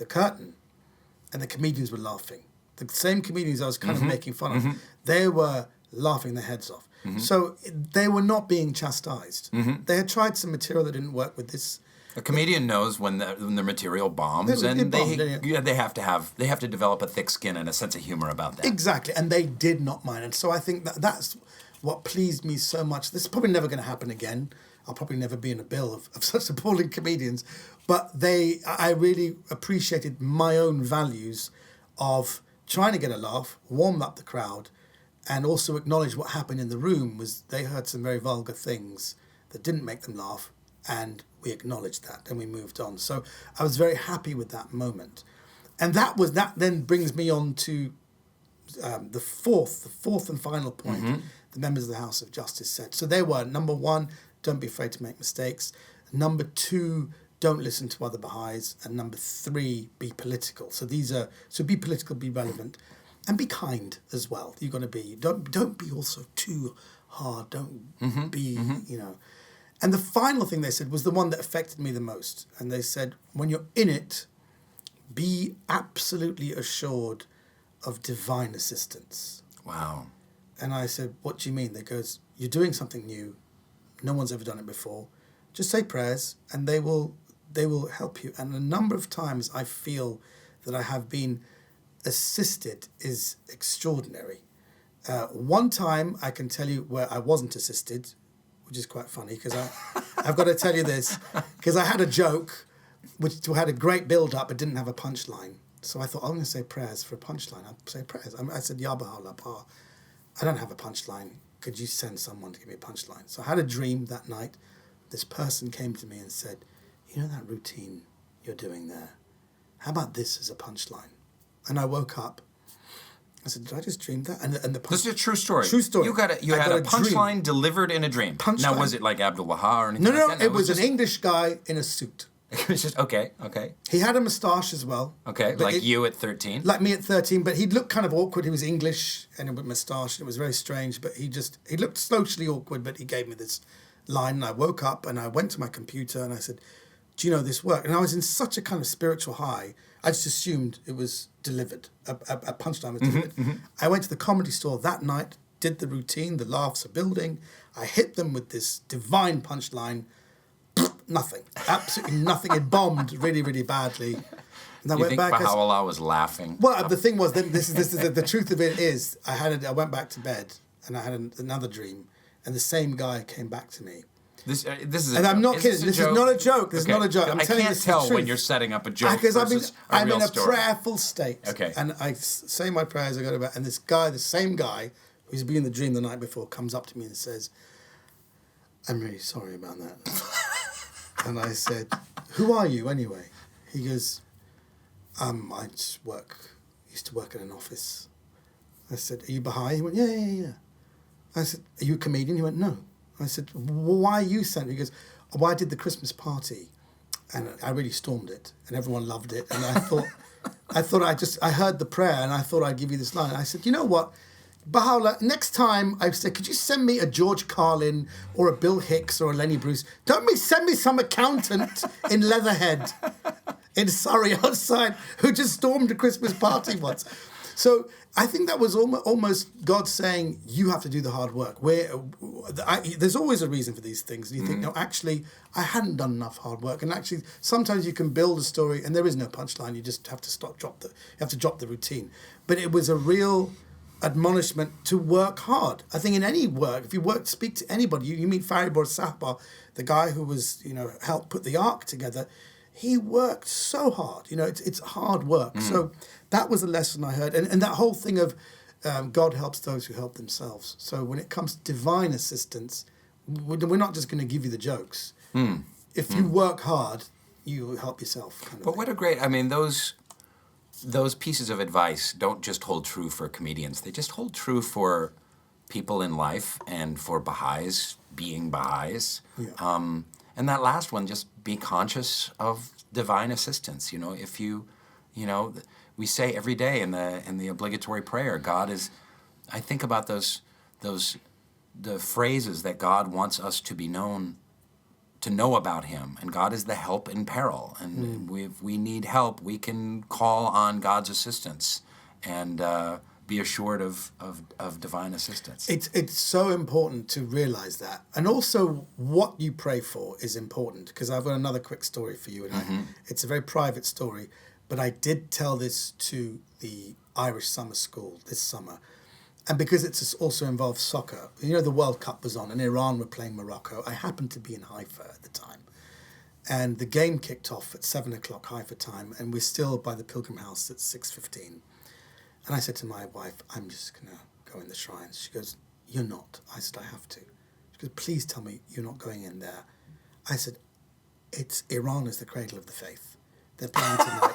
S2: curtain. And the comedians were laughing. The same comedians I was kind of making fun of, they were laughing their heads off. So they were not being chastised. They had tried some material that didn't work with this.
S1: A comedian knows when the material bombs, they have to develop a thick skin and a sense of humor about that.
S2: Exactly, and they did not mind. And so I think that's what pleased me so much. This is probably never going to happen again. I'll probably never be in a bill of such appalling comedians. But I really appreciated my own values of trying to get a laugh, warm up the crowd, and also acknowledge what happened in the room was they heard some very vulgar things that didn't make them laugh, and we acknowledged that, and we moved on. So I was very happy with that moment. And that then brings me on to the fourth and final point the members of the House of Justice said. So they were, number 1, don't be afraid to make mistakes. Number 2, don't listen to other Baha'is. And number 3, be political. So be political, be relevant, and be kind as well. You're going to be, don't be also too hard. Don't be, And the final thing they said was the one that affected me the most. And they said, when you're in it, be absolutely assured of divine assistance.
S1: Wow.
S2: And I said, what do you mean? They goes, you're doing something new. No one's ever done it before. Just say prayers and they will help you. And a number of times I feel that I have been assisted is extraordinary. One time I can tell you where I wasn't assisted, which is quite funny because I've got to tell you this, because I had a joke which had a great build-up but didn't have a punchline. So I thought, I'm going to say prayers for a punchline. I'll say prayers. I said, Ya Baha, I don't have a punchline. Could you send someone to give me a punchline? So I had a dream that night. This person came to me and said, you know that routine you're doing there? How about this as a punchline? And I woke up. I said, did I just dream that? And the
S1: this is a true story.
S2: True story.
S1: You had a punchline delivered in a dream. Now, was it like Abdul Baha or anything like that?
S2: No, it was an English guy in a suit.
S1: It was just, okay.
S2: He had a moustache as well.
S1: Okay, like you at 13?
S2: Like me at 13, but he looked kind of awkward. He was English and with moustache. It was very strange, but he looked socially awkward, but he gave me this line. And I woke up and I went to my computer and I said, do you know this work? And I was in such a kind of spiritual high, I just assumed it was delivered, a punchline was delivered. I went to the Comedy Store that night, did the routine, the laughs are building. I hit them with this divine punchline. Nothing, absolutely nothing. It bombed really, really badly. And I
S1: You think Baha'u'llah was laughing?
S2: Well, the thing was, this is the truth of it is, I went back to bed and I had another dream, and the same guy came back to me.
S1: This is,
S2: and I'm not kidding. This is not a joke. This is not a joke. I'm telling you the truth.
S1: I can't tell when you're setting up a joke
S2: because I'm in a
S1: story.
S2: prayerful state.
S1: Okay.
S2: And I say my prayers. I go to bed, and this guy, the same guy who's been in the dream the night before, comes up to me and says, "I'm really sorry about that." And I said, "Who are you anyway?" He goes, I just used to work in an office. I said, "Are you Baha'i?" He went, yeah. I said, "Are you a comedian?" He went, "No." I said, "Well, why are you sent?" He goes, "Well, I did the Christmas party and I really stormed it and everyone loved it. And I thought, I heard the prayer and I thought I'd give you this line." I said, "You know what? Baha'u'llah, next time," I said, "could you send me a George Carlin or a Bill Hicks or a Lenny Bruce? Send me some accountant in Leatherhead in Surrey outside who just stormed a Christmas party once." So I think that was almost God saying, you have to do the hard work. There's always a reason for these things. And you think, no, actually, I hadn't done enough hard work. And actually, sometimes you can build a story and there is no punchline. You just have to drop the routine. But it was a real admonishment to work hard. I think in any work, if you speak to anybody, you meet Faribor Sahba, the guy who was, helped put the Ark together. He worked so hard. It's hard work. So that was a lesson I heard. And that whole thing of God helps those who help themselves. So when it comes to divine assistance, we're not just going to give you the jokes. If you work hard, you help yourself.
S1: But what a great, those pieces of advice don't just hold true for comedians. They just hold true for people in life and for Baha'is being Baha'is. Yeah. And that last one, just be conscious of divine assistance. If we say every day in the obligatory prayer, God is. I think about the phrases that God wants us to know about Him, and God is the help in peril. And if we need help, we can call on God's assistance and be assured of divine assistance.
S2: It's so important to realize that. And also what you pray for is important, because I've got another quick story for you. And it's a very private story, but I did tell this to the Irish summer school this summer. And because it also involves soccer, the World Cup was on and Iran were playing Morocco. I happened to be in Haifa at the time. And the game kicked off at 7 o'clock Haifa time, and we're still by the Pilgrim House at 6:15. And I said to my wife, "I'm just going to go in the shrines." She goes, "You're not." I said, "I have to." She goes, "Please tell me you're not going in there." I said, Iran is the cradle of the faith. They're playing tonight.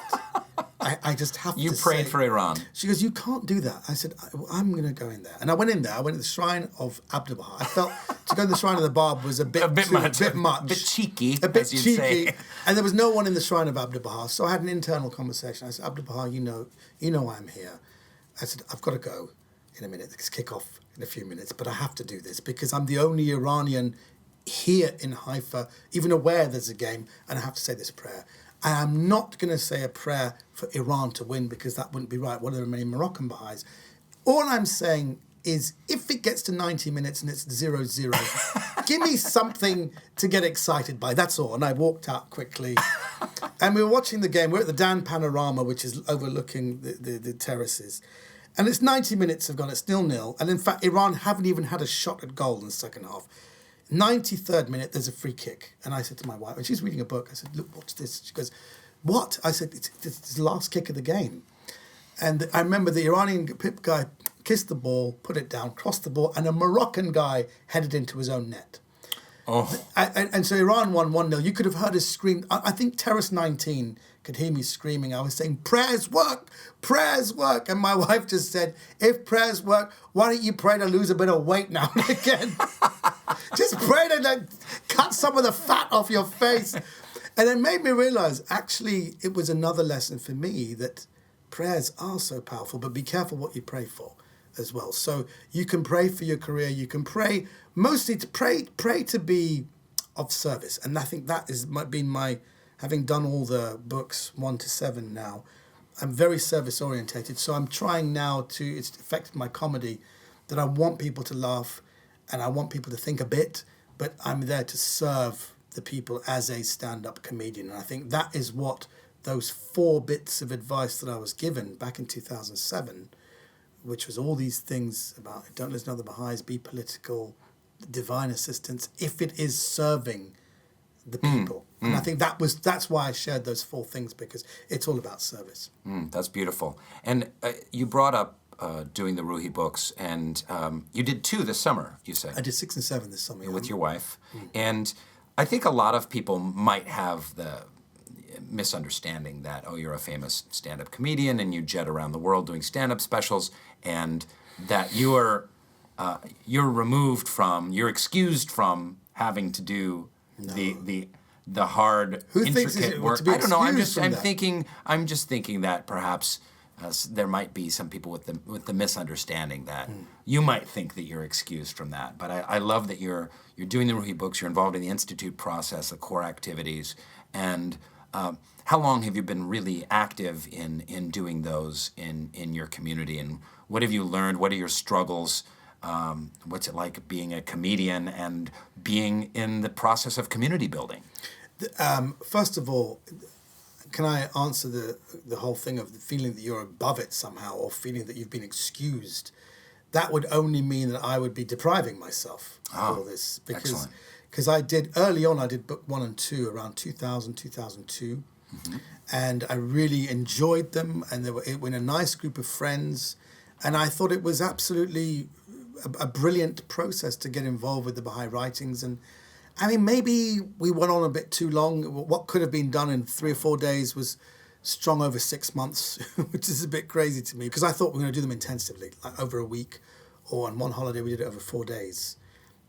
S2: I just have to
S1: You prayed for Iran.
S2: She goes, "You can't do that." I said, "I'm going to go in there." And I went in there. I went to the shrine of Abdu'l-Baha. I felt to go to the shrine of the Bab was a bit much.
S1: A bit cheeky,
S2: a bit
S1: as you'd
S2: cheeky.
S1: say.
S2: And there was no one in the shrine of Abdu'l-Baha. So I had an internal conversation. I said, "Abdu'l-Baha, you know I'm here." I said, "I've got to go in a minute. It's kick off in a few minutes, but I have to do this because I'm the only Iranian here in Haifa, even aware there's a game, and I have to say this prayer. I am not going to say a prayer for Iran to win because that wouldn't be right. Well, there are many Moroccan Baha'is. All I'm saying is if it gets to 90 minutes and it's 0-0, give me something to get excited by. That's all." And I walked out quickly. And we were watching the game. We're at the Dan Panorama, which is overlooking the terraces. And it's 90 minutes have gone. It's 0-0. And in fact, Iran haven't even had a shot at goal in the second half. 93rd minute, there's a free kick. And I said to my wife, and she's reading a book, I said, "Look, watch this." She goes, "What?" I said, it's the last kick of the game. And I remember the Iranian pip guy kissed the ball, put it down, crossed the ball, and a Moroccan guy headed into his own net.
S1: Oh.
S2: And so Iran won 1-0. You could have heard us scream. I think Terrace 19 could hear me screaming. I was saying, "Prayers work, prayers work." And my wife just said, "If prayers work, why don't you pray to lose a bit of weight now and again?" Just pray to cut some of the fat off your face. And it made me realize, actually, it was another lesson for me that prayers are so powerful, but be careful what you pray for as well. So you can pray for your career. You can pray mostly to pray to be of service. And I think that has been my having done all the books 1 to 7 now, I'm very service orientated. So I'm trying now it's affected my comedy, that I want people to laugh and I want people to think a bit, but I'm there to serve the people as a stand-up comedian. And I think that is what those 4 bits of advice that I was given back in 2007, which was all these things about don't listen to other Baha'is, be political, divine assistance, if it is serving the people. And I think that's why I shared those 4 things, because it's all about service.
S1: That's beautiful. And you brought up doing the Ruhi books, and you did 2 this summer, you said.
S2: I did 6 and 7 this summer.
S1: With your wife. And I think a lot of people might have the misunderstanding that, oh, you're a famous stand-up comedian and you jet around the world doing stand-up specials, and that you're excused from having to do the hard, intricate work. I don't know. I'm just thinking that perhaps there might be some people with the misunderstanding that you might think that you're excused from that. But I love that you're doing the Ruhi books. You're involved in the institute process, the core activities, and how long have you been really active in doing those in your community? And what have you learned? What are your struggles? What's it like being a comedian and being in the process of community building?
S2: First of all, can I answer the whole thing of the feeling that you're above it somehow, or feeling that you've been excused? That would only mean that I would be depriving myself of all this. Because I did book 1 and 2 around 2000, 2002. And I really enjoyed them, and they were in a nice group of friends. And I thought it was absolutely a brilliant process to get involved with the Baha'i writings. And I mean, maybe we went on a bit too long. What could have been done in 3 or 4 days was strung over 6 months, which is a bit crazy to me, because I thought we were going to do them intensively, like over a week, or on one holiday we did it over 4 days.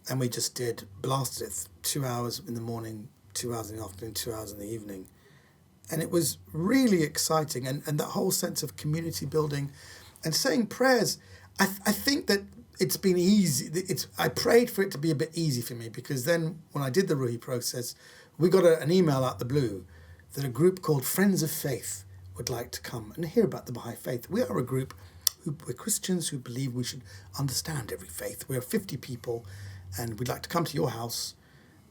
S2: And we just blasted it 2 hours in the morning, 2 hours in the afternoon, 2 hours in the evening. And it was really exciting. And that whole sense of community building and saying prayers, I think that it's been easy. I prayed for it to be a bit easy for me, because then when I did the Ruhi process, we got an email out the blue that a group called Friends of Faith would like to come and hear about the Baha'i Faith. We are a group, we're Christians who believe we should understand every faith. We're 50 people, and we'd like to come to your house.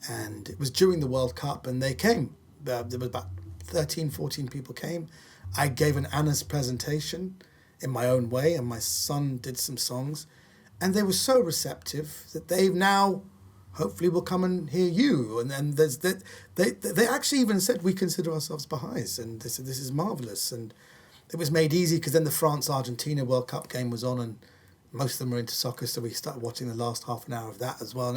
S2: And it was during the World Cup, and they came. There was about 13, 14 people came. I gave an Anna's presentation in my own way, and my son did some songs. And they were so receptive that they've now, hopefully, will come and hear you. And they actually even said, we consider ourselves Baha'is. And they said, this is marvellous. And it was made easy because then the France-Argentina World Cup game was on, and most of them were into soccer, so we started watching the last half an hour of that as well. And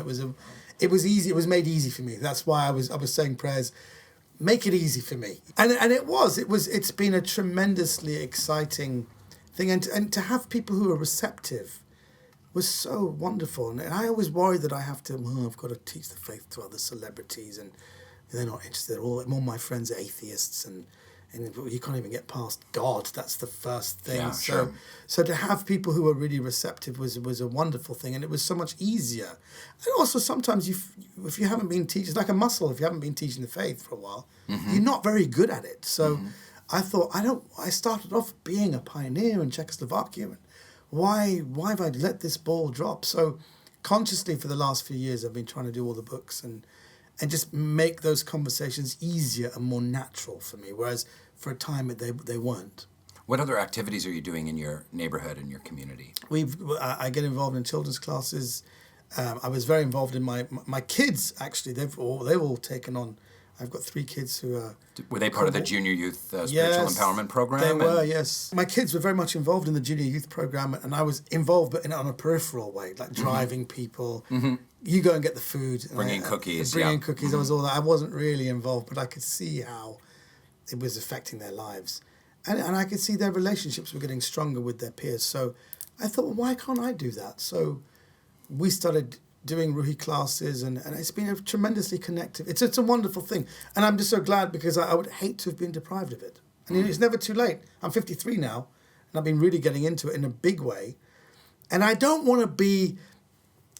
S2: it was easy. It was made easy for me. That's why I was saying prayers, make it easy for me. And it's been a tremendously exciting thing. And to have people who are receptive was so wonderful. And I always worry that I've got to teach the faith to other celebrities, and they're not interested. All my friends are atheists, and you can't even get past God. That's the first thing.
S1: Yeah, sure.
S2: So to have people who are really receptive was a wonderful thing, and it was so much easier. And also sometimes if you haven't been teaching, it's like a muscle. If you haven't been teaching the faith for a while, you're not very good at it. So I thought, I started off being a pioneer in Czechoslovakia, and why have I let this ball drop? So consciously for the last few years, I've been trying to do all the books and just make those conversations easier and more natural for me, whereas for a time they weren't.
S1: What other activities are you doing in your neighborhood and your community?
S2: I get involved in children's classes. I was very involved in my kids, actually. They've all taken on. I've got 3 kids who are...
S1: Were they part of the Junior Youth Spiritual Empowerment Program?
S2: They were, yes. My kids were very much involved in the Junior Youth Program, and I was involved, but on a peripheral way, like driving people. You go and get the food.
S1: Bringing cookies.
S2: I was all that. I wasn't really involved, but I could see how it was affecting their lives. And I could see their relationships were getting stronger with their peers. So I thought, well, why can't I do that? So we started doing Ruhi classes, and it's been a tremendously connective. It's a wonderful thing. And I'm just so glad, because I would hate to have been deprived of it. And it's never too late. I'm 53 now, and I've been really getting into it in a big way. And I don't want to be...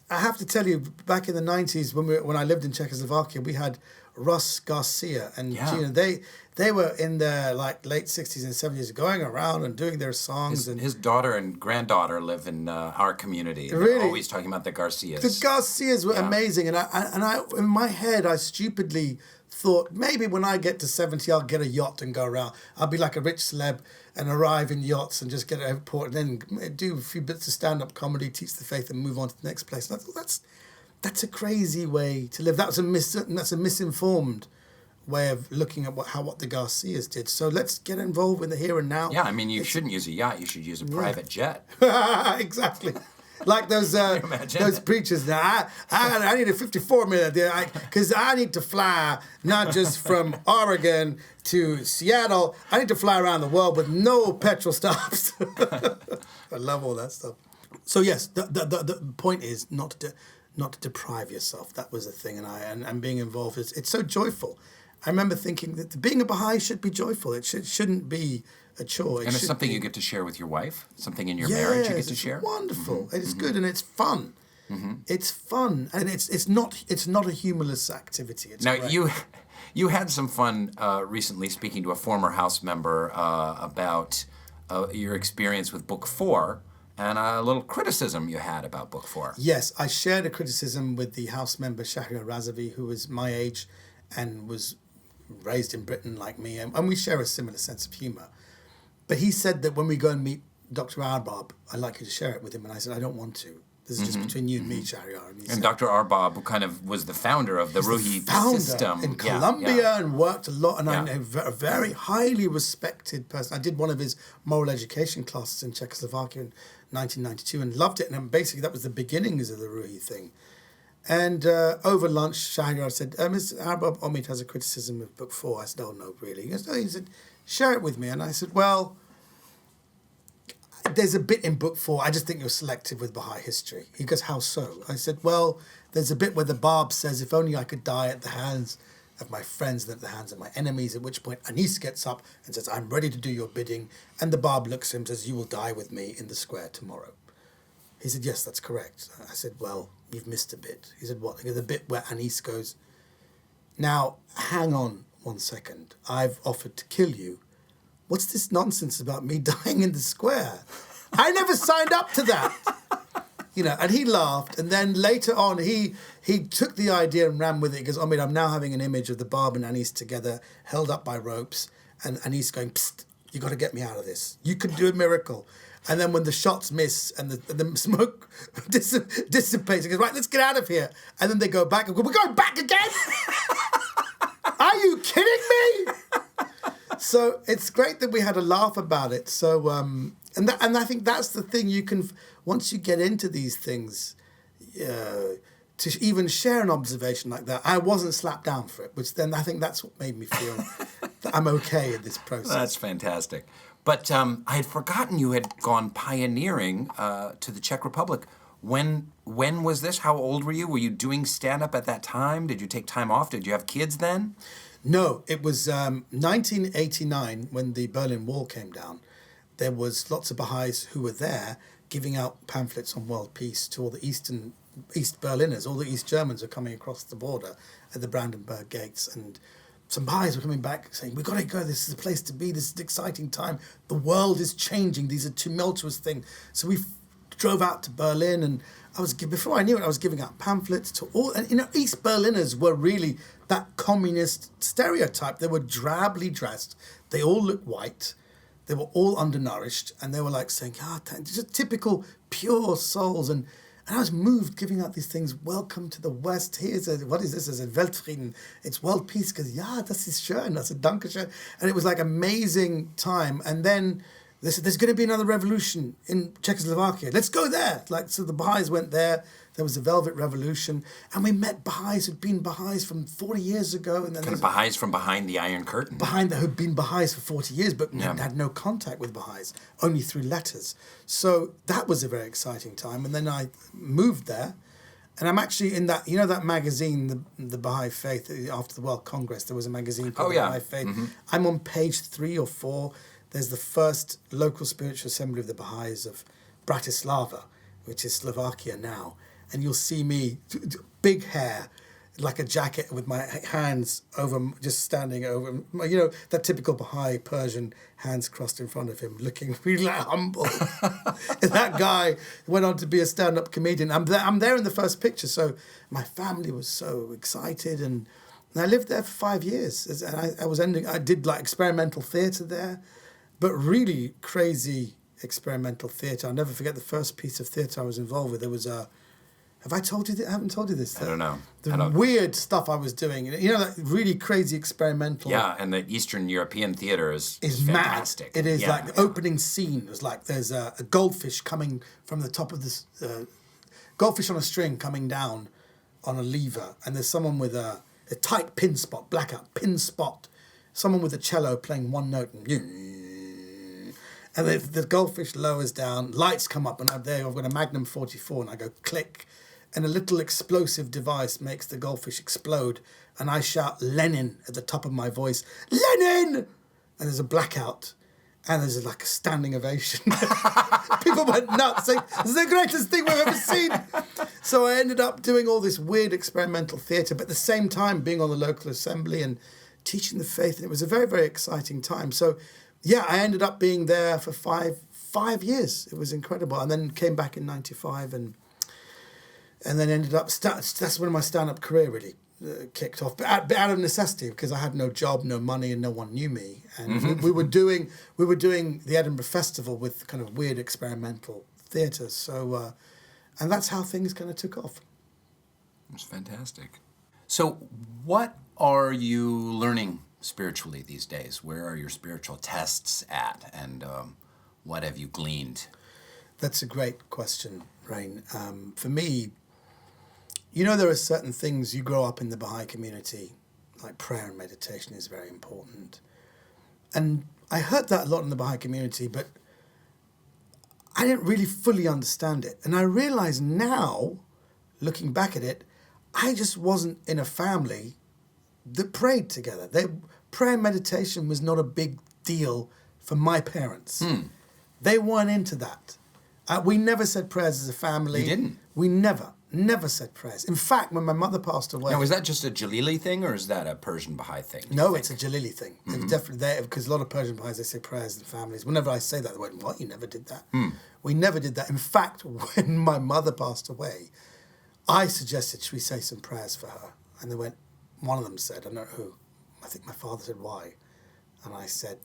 S2: I have to tell you, back in the 90s, when I lived in Czechoslovakia, we had Russ Garcia, and
S1: Yeah.
S2: you know, they were in their like late 60s and 70s, going around and doing their songs.
S1: His daughter and granddaughter live in our community. They're
S2: Really?
S1: always talking about the Garcias.
S2: The Garcias were
S1: Yeah.
S2: amazing, and I in my head I stupidly thought maybe when I get to 70 I'll get a yacht and go around. I'll be like a rich celeb and arrive in yachts and just get to airport and then do a few bits of stand-up comedy, teach the faith, and move on to the next place. And I thought that's a crazy way to live. That's a misinformed way of looking at what the Garcias did. So let's get involved with the here and now.
S1: Yeah, I mean, you shouldn't use a yacht. You should use a private jet.
S2: Exactly. Like those
S1: imagine?
S2: those preachers now. I need a 54 minute because I need to fly not just from Oregon to Seattle. I need to fly around the world with no petrol stops. I love all that stuff. So yes, the point is not to deprive yourself. That was the thing, and being involved it's so joyful. I remember thinking that being a Baha'i should be joyful. It shouldn't be a chore.
S1: And it's something you get to share with your wife? Something in your marriage you get to share?
S2: It's wonderful. It's good and it's fun. It's fun, and it's not a humorless activity. It's
S1: Now,
S2: great.
S1: you had some fun recently speaking to a former House member about your experience with Book 4 and a little criticism you had about Book 4.
S2: Yes, I shared a criticism with the House member Shahriar Razavi, who was my age and was raised in Britain like me, and we share a similar sense of humour. But he said that when we go and meet Dr. Arbab, I'd like you to share it with him. And I said, I don't want to. This is just between you and me, Shahriar. And he said,
S1: Dr. Arbab kind of was the founder of the Ruhi system.
S2: in Colombia and worked a lot. And I'm
S1: Yeah.
S2: a very highly respected person. I did one of his moral education classes in Czechoslovakia in 1992 and loved it. And basically that was the beginnings of the Ruhi thing. And over lunch, Shahriar said, Mr. Arbab, Omid has a criticism of Book 4. I said, oh, no, really? He goes, no. He said, share it with me. And I said, well, there's a bit in Book 4, I just think you're selective with Baha'i history. He goes, how so? I said, well, there's a bit where the Bab says, if only I could die at the hands of my friends than at the hands of my enemies, at which point Anis gets up and says, I'm ready to do your bidding. And the Bab looks at him and says, you will die with me in the square tomorrow. He said, yes, that's correct. I said, well, you've missed a bit. He said, what? The bit where Anis goes, now, hang on 1 second. I've offered to kill you. What's this nonsense about me dying in the square? I never signed up to that. You know, and he laughed. And then later on, he took the idea and ran with it. He goes, Omid, I'm now having an image of the Bab and Anis together, held up by ropes. And Anis going, psst, you got to get me out of this. You can do a miracle. And then when the shots miss and the smoke dissipates, he goes, right, let's get out of here. And then they go back and go, we're going back again? Are you kidding me? So it's great that we had a laugh about it. So and I think that's the thing. You can, once you get into these things, to even share an observation like that, I wasn't slapped down for it. Which then I think that's what made me feel that I'm okay in this process.
S1: That's fantastic. But I had forgotten you had gone pioneering to the Czech Republic. When was this? How old were you? Were you doing stand-up at that time? Did you take time off? Did you have kids then?
S2: No, it was 1989 when the Berlin Wall came down. There was lots of Baha'is who were there giving out pamphlets on world peace to all the East Berliners. All the East Germans were coming across the border at the Brandenburg gates, and some Baha'is were coming back saying, we've got to go, this is the place to be, this is an exciting time, the world is changing, these are tumultuous things. So we drove out to Berlin, and before I knew it, I was giving out pamphlets to all, and East Berliners were really that communist stereotype. They were drably dressed, they all looked white, they were all undernourished, and they were like saying, just typical pure souls, and I was moved giving out these things. Welcome to the West. What is this? It's a Weltfrieden. It's world peace. Because, das ist schön. That's a Dankeschön. And it was like amazing time. And then they said, there's going to be another revolution in Czechoslovakia. Let's go there. So the Baha'is went there. There was the Velvet Revolution. And we met Baha'is who'd been Baha'is from 40 years ago. And then
S1: Kind of Baha'is from behind the Iron Curtain.
S2: Who'd been Baha'is for 40 years, but had no contact with Baha'is, only through letters. So that was a very exciting time. And then I moved there. And I'm actually in that, that magazine, the Baha'i Faith, after the World Congress, there was a magazine called Baha'i Faith. Mm-hmm. I'm on page 3 or 4. There's the first local spiritual assembly of the Baha'is of Bratislava, which is Slovakia now. And you'll see me, big hair, like a jacket with my hands over, just standing over, you know, that typical Baha'i Persian, hands crossed in front of him, looking really humble. And that guy went on to be a stand-up comedian. I'm there in the first picture, so my family was so excited, and I lived there for 5 years. And I did like experimental theatre there, but really crazy experimental theatre. I'll never forget the first piece of theatre I was involved with. There was a... Have I told you? I haven't told you this.
S1: I don't know.
S2: The weird stuff I was doing. You know, that really crazy experimental.
S1: Yeah, and the Eastern European theater is
S2: mad.
S1: fantastic.
S2: It is like the opening scene was like there's a goldfish coming from the top of this goldfish on a string coming down on a lever, and there's someone with a tight pin spot, blackout pin spot, someone with a cello playing one note, and the goldfish lowers down, lights come up, and I've got a Magnum 44, and I go click. And a little explosive device makes the goldfish explode, and I shout Lenin at the top of my voice, Lenin! And there's a blackout, and there's like a standing ovation. People went nuts, saying, this is the greatest thing we've ever seen. So I ended up doing all this weird experimental theatre, but at the same time being on the local assembly and teaching the faith, and it was a very, very exciting time. So yeah, I ended up being there for five years. It was incredible. And then came back in 95 and then ended up, that's when my stand-up career really kicked off. But out of necessity, because I had no job, no money, and no one knew me. And we were doing the Edinburgh Festival with kind of weird experimental theatre. So, and that's how things kind of took off.
S1: It's fantastic. So what are you learning spiritually these days? Where are your spiritual tests at? And what have you gleaned?
S2: That's a great question, Rainn. For me, you know, there are certain things, you grow up in the Baha'i community, like prayer and meditation is very important. And I heard that a lot in the Baha'i community, but I didn't really fully understand it. And I realize now, looking back at it, I just wasn't in a family that prayed together. Prayer and meditation was not a big deal for my parents. They weren't into that. We never said prayers as a family.
S1: You didn't?
S2: We never said prayers. In fact, when my mother passed away...
S1: Now, is that just a Djalili thing, or is that a Persian Baha'i thing?
S2: No, it's a Djalili thing. It's definitely there, because a lot of Persian Baha'is, they say prayers in families. Whenever I say that, they went, what? You never did that? We never did that. In fact, when my mother passed away, I suggested, should we say some prayers for her? And they went, one of them said, I don't know who, I think my father said, why? And I said,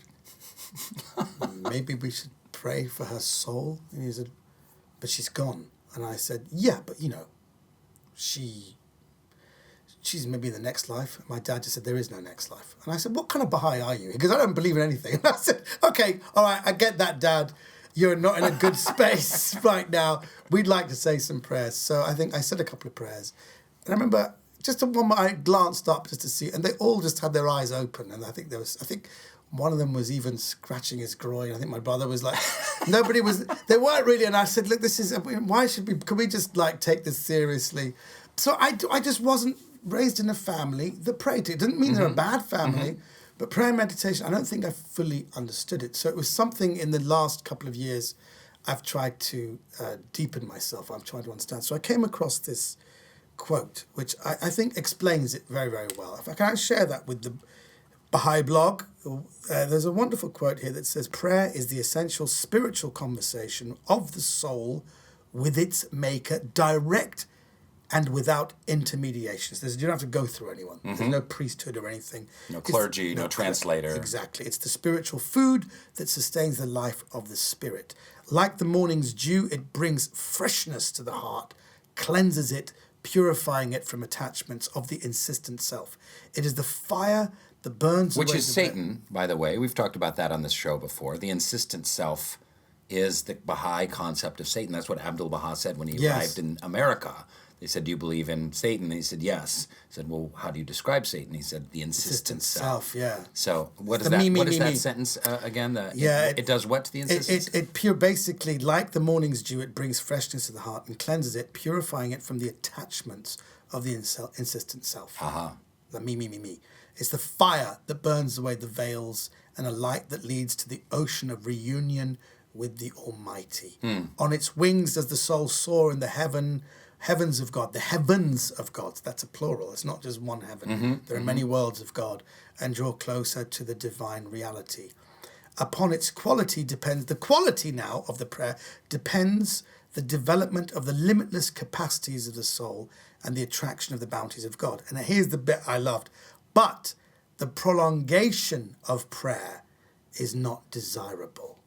S2: maybe we should pray for her soul. And he said, but she's gone. And I said, yeah, but you know, she's maybe in the next life. My dad just said, there is no next life. And I said, what kind of Baha'i are you? Because I don't believe in anything. And I said, okay, all right, I get that, Dad. You're not in a good space right now. We'd like to say some prayers. So I think I said a couple of prayers. And I remember just one I glanced up just to see, and they all just had their eyes open. And I think one of them was even scratching his groin. I think my brother was like, they weren't really. And I said, look, could we just like take this seriously? So I just wasn't raised in a family that prayed. It didn't mean they're a bad family, but prayer and meditation, I don't think I fully understood it. So it was something in the last couple of years I've tried to deepen myself. I'm trying to understand. So I came across this quote, which I think explains it very, very well. If I can share that with the Baha'i blog, there's a wonderful quote here that says, prayer is the essential spiritual conversation of the soul with its maker, direct and without intermediations. You don't have to go through anyone. There's no priesthood or anything.
S1: No clergy, no translator.
S2: Exactly. It's the spiritual food that sustains the life of the spirit. Like the morning's dew, it brings freshness to the heart, cleanses it, purifying it from attachments of the insistent self. It is the fire that burns away.
S1: Which is Satan, by the way. We've talked about that on this show before. The insistent self is the Baha'i concept of Satan. That's what Abdu'l-Baha said when he arrived in America. They said, do you believe in Satan? And he said, yes. I said, well, how do you describe Satan? He said, the insistent self.
S2: Yeah.
S1: So what is that? What is that sentence again? It does what to the insistent?
S2: It basically, like the morning's dew, it brings freshness to the heart and cleanses it, purifying it from the attachments of the insistent self. The me. It's the fire that burns away the veils and a light that leads to the ocean of reunion with the Almighty. On its wings does the soul soar in the heaven heavens of God, the heavens of God. That's a plural. It's not just one heaven. There are many worlds of God, and draw closer to the divine reality. Upon its quality depends, the quality now of the prayer depends the development of the limitless capacities of the soul and the attraction of the bounties of God. And here's the bit I loved. But the prolongation of prayer is not desirable.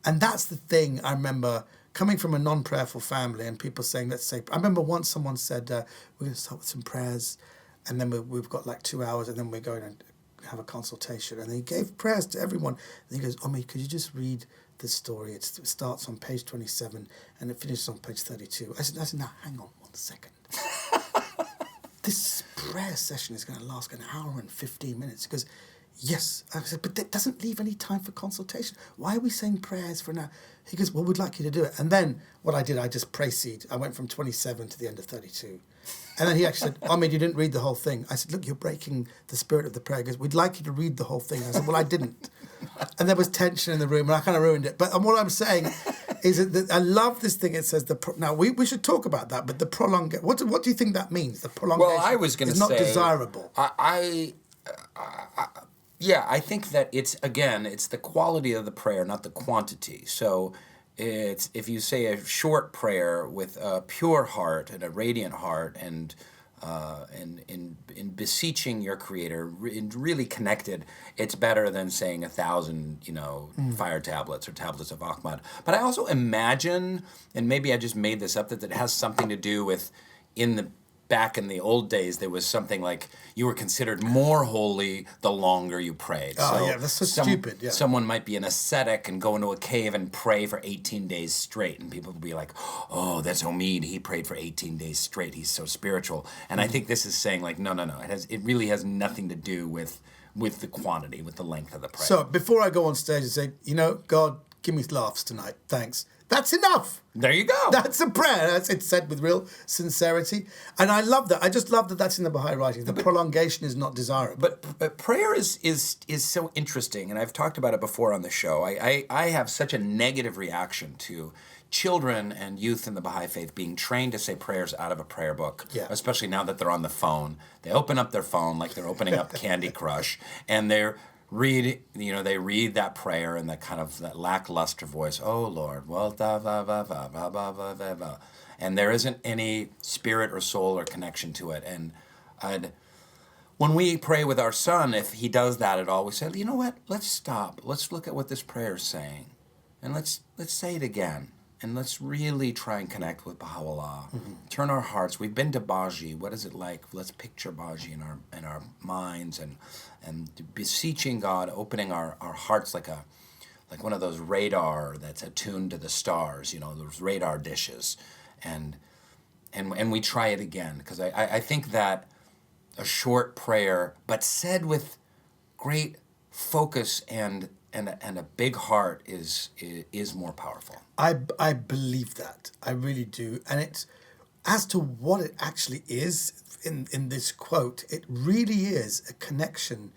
S2: And that's the thing I remember coming from a non-prayerful family and people saying, let's say, I remember once someone said, we're going to start with some prayers and then we've got like 2 hours and then we're going to have a consultation. And he gave prayers to everyone. And he goes, Omid, could you just read the story? It starts on page 27 and it finishes on page 32. I said, now hang on 1 second. This prayer session is going to last an hour and 15 minutes. He goes, yes. I said, but that doesn't leave any time for consultation. Why are we saying prayers for an hour? He goes, well, we'd like you to do it. And then what I did, I just proceed. I went from 27 to the end of 32. And then he actually said, Omid, you didn't read the whole thing. I said, look, you're breaking the spirit of the prayer. He goes, we'd like you to read the whole thing. I said, well, I didn't. And there was tension in the room, and I kind of ruined it. But what I'm saying is that I love this thing. It says, now, we should talk about that, but the prolongation, what do you think that means? The prolongation
S1: well, I was going to say,
S2: not desirable.
S1: Yeah, I think that it's the quality of the prayer, not the quantity. So it's if you say a short prayer with a pure heart and a radiant heart and in beseeching your Creator, really connected, it's better than saying 1,000, fire tablets or tablets of Ahmad. But I also imagine, and maybe I just made this up, that it has something to do with back in the old days, there was something like you were considered more holy the longer you prayed.
S2: Oh, yeah, that's so stupid. Yeah.
S1: Someone might be an ascetic and go into a cave and pray for 18 days straight, and people would be like, oh, that's Omid. He prayed for 18 days straight. He's so spiritual. And I think this is saying, like, no. It really has nothing to do with the quantity, with the length of the prayer.
S2: So before I go on stage and say, God, give me laughs tonight, thanks. That's enough.
S1: There you go.
S2: That's a prayer. It's said with real sincerity. And I love that. I just love that that's in the Baha'i writings. The prolongation is not desirable.
S1: But prayer is so interesting, and I've talked about it before on the show. I have such a negative reaction to children and youth in the Baha'i Faith being trained to say prayers out of a prayer book, especially now that they're on the phone. They open up their phone like they're opening up Candy Crush, and they read that prayer in that lackluster voice. Oh Lord, well, da va va va va va va va va, and there isn't any spirit or soul or connection to it. And when we pray with our son, if he does that at all, we say, you know what? Let's stop. Let's look at what this prayer is saying, and let's say it again. And let's really try and connect with Baha'u'llah. Mm-hmm. Turn our hearts. We've been to Baji. What is it like? Let's picture Baji in our minds and beseeching God, opening our hearts like one of those radar that's attuned to the stars. Those radar dishes, and we try it again, because I think that a short prayer, but said with great focus and a big heart is more powerful.
S2: I believe that. I really do. And it's as to what it actually is in this quote, it really is a connection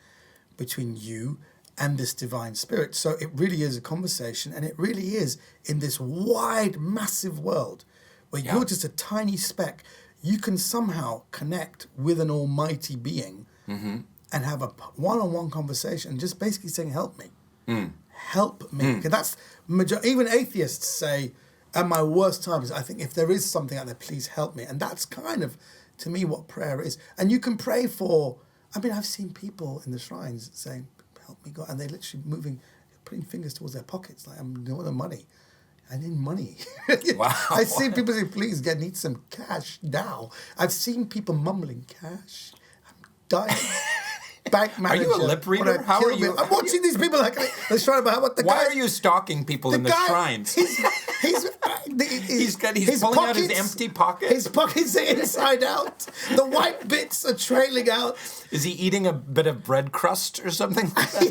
S2: between you and this divine spirit. So it really is a conversation, and it really is in this wide, massive world where you're just a tiny speck. You can somehow connect with an almighty being and have a one-on-one conversation, just basically saying, help me. Help me. Because that's even atheists say, at my worst times, I think if there is something out there, please help me. And that's kind of, to me, what prayer is. And you can pray for, I've seen people in the shrines saying, help me God, and they're literally putting fingers towards their pockets, like, I'm doing the money. I need money.
S1: Wow.
S2: I've seen people say, please, need some cash now. I've seen people mumbling, cash, I'm dying. Bank manager.
S1: Are you a lip reader? How are you?
S2: I'm watching these people like they're trying about what the
S1: Why are you stalking people in the shrines? He's pulling out his empty pocket.
S2: His pockets are inside out. The white bits are trailing out.
S1: Is he eating a bit of bread crust or something like that?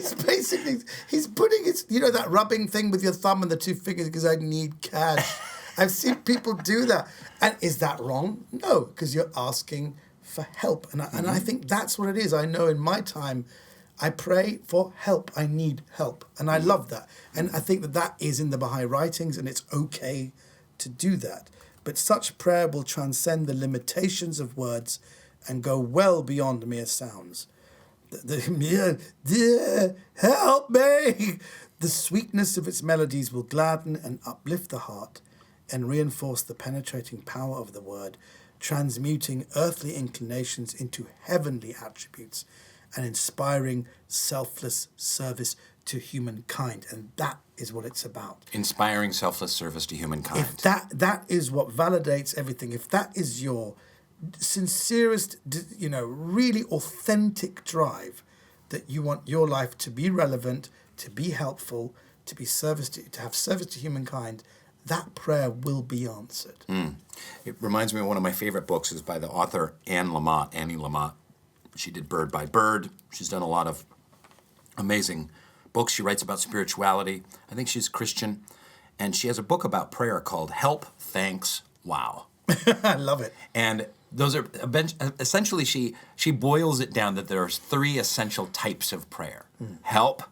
S2: He's putting his, that rubbing thing with your thumb and the two fingers because I need cash. I've seen people do that. And is that wrong? No, because you're asking for help. And I think that's what it is. I know in my time, I pray for help. I need help. And I love that. And I think that is in the Baha'i writings, and it's okay to do that. but such prayer will transcend the limitations of words and go well beyond mere sounds. Help me! The sweetness of its melodies will gladden and uplift the heart and reinforce the penetrating power of the word, transmuting earthly inclinations into heavenly attributes and inspiring selfless service to humankind. And that is what it's about.
S1: Inspiring selfless service to humankind.
S2: If that is what validates everything, if that is your sincerest, really authentic drive, that you want your life to be relevant, to be helpful, to be to have service to humankind, that prayer will be answered.
S1: It reminds me of one of my favorite books is by the author Annie Lamott. She did Bird by Bird. She's done a lot of amazing books. She writes about spirituality. I think she's Christian. And she has a book about prayer called Help, Thanks, Wow.
S2: I love it.
S1: And those are essentially, she boils it down that there are 3 essential types of prayer. Help,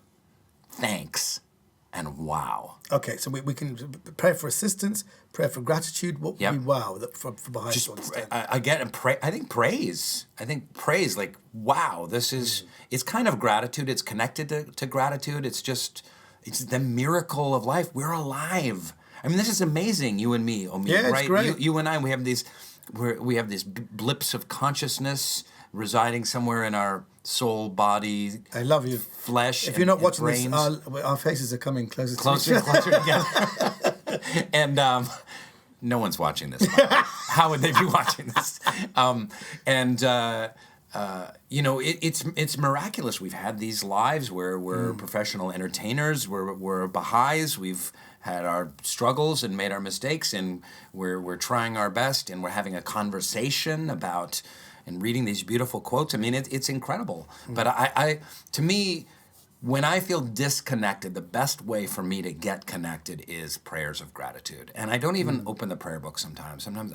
S1: thanks, and wow.
S2: Okay, so we can pray for assistance, pray for gratitude. What would be wow for Baha'i to understand?
S1: I get and pray. I think praise. Like wow. This is. It's kind of gratitude. It's connected to gratitude. It's the miracle of life. We're alive. I mean, this is amazing. You and me, Omid,
S2: yeah,
S1: right?
S2: It's great.
S1: You and I. We have these blips of consciousness residing somewhere in our soul, body.
S2: I love you.
S1: Flesh.
S2: If you're not watching
S1: brains.
S2: this, our faces are coming closer
S1: together. And no one's watching this. How would they be watching this? It's miraculous. We've had these lives where we're professional entertainers. We're Baha'is. We've had our struggles and made our mistakes, and we're trying our best, and we're having a conversation about and reading these beautiful quotes. I mean, it's incredible. But to me, when I feel disconnected, the best way for me to get connected is prayers of gratitude. And I don't even open the prayer book sometimes. Sometimes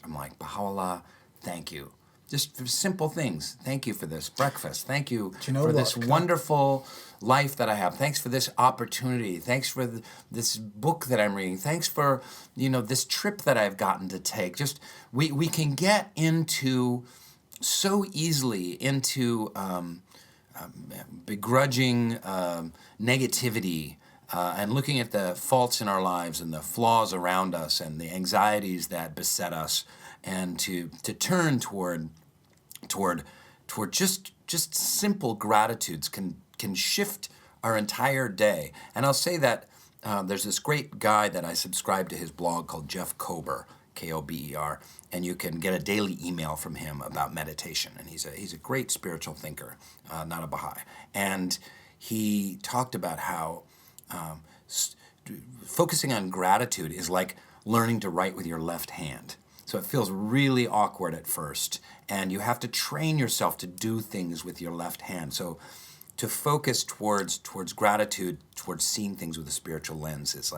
S1: I'm like, Baha'u'llah, thank you. Just for simple things. Thank you for this breakfast. Thank you, for this wonderful life that I have. Thanks for this opportunity. Thanks for this book that I'm reading. Thanks for, this trip that I've gotten to take. Just, we can get so easily into begrudging negativity and looking at the faults in our lives and the flaws around us and the anxieties that beset us, and to turn toward just simple gratitudes can shift our entire day. And I'll say that there's this great guy that I subscribe to his blog called Jeff Kober, Kober, and you can get a daily email from him about meditation. And he's a great spiritual thinker, not a Baha'i. And he talked about how focusing on gratitude is like learning to write with your left hand. So it feels really awkward at first, and you have to train yourself to do things with your left hand. So to focus towards gratitude, towards seeing things with a spiritual lens is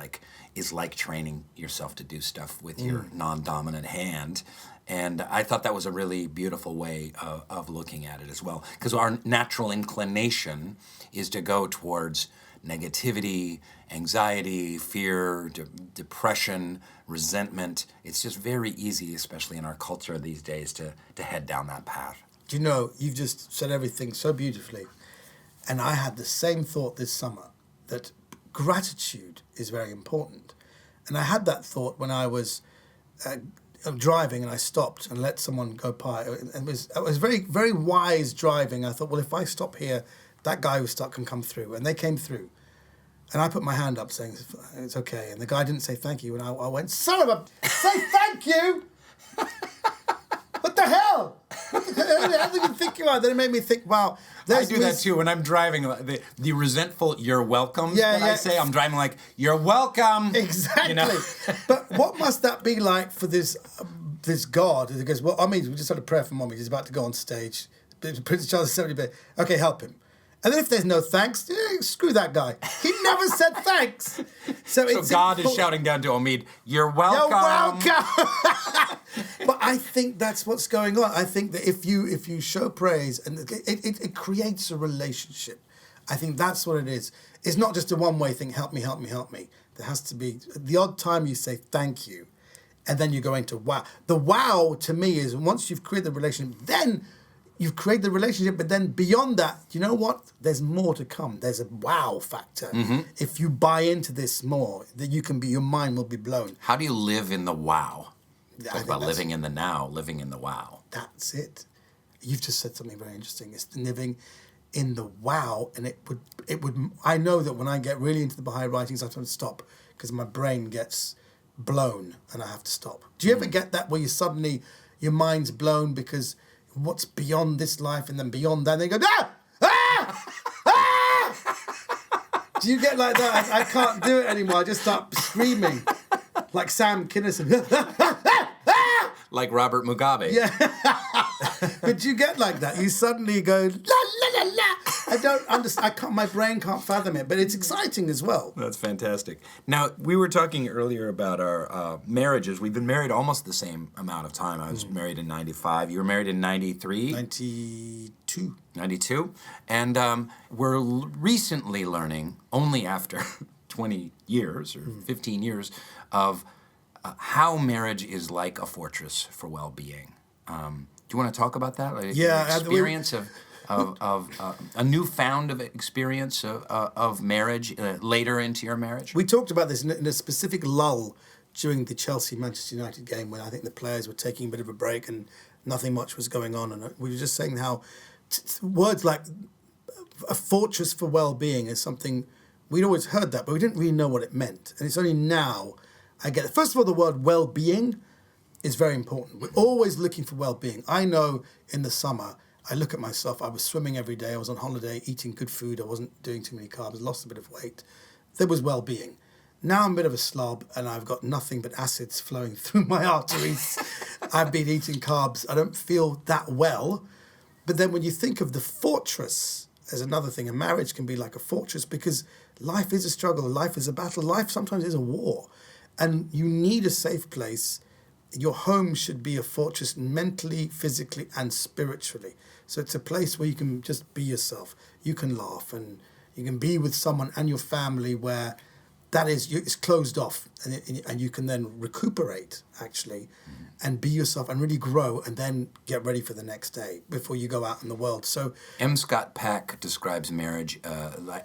S1: like training yourself to do stuff with your non-dominant hand. And I thought that was a really beautiful way of looking at it as well, because our natural inclination is to go towards negativity, anxiety, fear, depression, resentment. It's just very easy, especially in our culture these days, to head down that path.
S2: Do you know, you've just said everything so beautifully. And I had the same thought this summer, that gratitude is very important. And I had that thought when I was driving and I stopped and let someone go by. It was very, very wise driving. I thought, well, if I stop here, that guy who's stuck can come through. And they came through. And I put my hand up saying, it's okay. And the guy didn't say thank you. And I went, son of a, say thank you! What the hell? How did you think you are? Then it made me think, wow.
S1: I do that too when I'm driving. The resentful "you're welcome" I say. I'm driving like "you're welcome."
S2: Exactly. But what must that be like for this God who goes, well, Omid, we just had a prayer for Omid. He's about to go on stage. Prince Charles is 70. Okay, help him. And then if there's no thanks, screw that guy. He never said thanks. So
S1: God is shouting down to Omid, "You're welcome."
S2: You're welcome. But I think that's what's going on. I think that if you show praise, and it creates a relationship. I think that's what it is. It's not just a one-way thing, help me, help me, help me. There has to be the odd time you say thank you. And then you go into wow. The wow to me is once you've created the relationship, then you've created the relationship, but then beyond that, you know what? There's more to come. There's a wow factor. If you buy into this more, that you can be, your mind will be blown.
S1: How do you live in the wow?
S2: I
S1: Talk
S2: think
S1: about
S2: that's-
S1: living in the now, living in the wow.
S2: That's it. You've just said something very interesting. It's living in the wow, and it would. I know that when I get really into the Baha'i writings, I have to stop because my brain gets blown, and I have to stop. Do you ever get that where you suddenly your mind's blown because what's beyond this life, and then beyond that, and they go Do you get like that? I can't do it anymore. I just start screaming like Sam Kinison.
S1: Like Robert Mugabe.
S2: Yeah. But you get like that. You suddenly go, la, la, la, la. I don't understand. My brain can't fathom it, but it's exciting as well.
S1: That's fantastic. Now, we were talking earlier about our marriages. We've been married almost the same amount of time. I was married in 95. You were married in 93?
S2: 92.
S1: 92. And we're recently learning, only after 20 years or 15 years, of how marriage is like a fortress for well-being. Do you want to talk about that? Like
S2: Yeah.
S1: the experience of a newfound experience of marriage later into your marriage?
S2: We talked about this in a specific lull during the Chelsea-Manchester United game when I think the players were taking a bit of a break and nothing much was going on. And we were just saying how words like a fortress for well-being is something, we'd always heard that, but we didn't really know what it meant. And it's only now I get it. First of all, the word well-being is very important. We're always looking for well-being. I know in the summer, I look at myself, I was swimming every day, I was on holiday, eating good food, I wasn't doing too many carbs, lost a bit of weight. There was well-being. Now I'm a bit of a slob and I've got nothing but acids flowing through my arteries. I've been eating carbs, I don't feel that well. But then when you think of the fortress as another thing, a marriage can be like a fortress because life is a struggle, life is a battle, life sometimes is a war. And you need a safe place. Your home should be a fortress mentally, physically, and spiritually. So it's a place where you can just be yourself. You can laugh and you can be with someone and your family where that is, it's closed off. And you can then recuperate, actually, and be yourself and really grow and then get ready for the next day before you go out in the world. So
S1: M. Scott Peck describes marriage,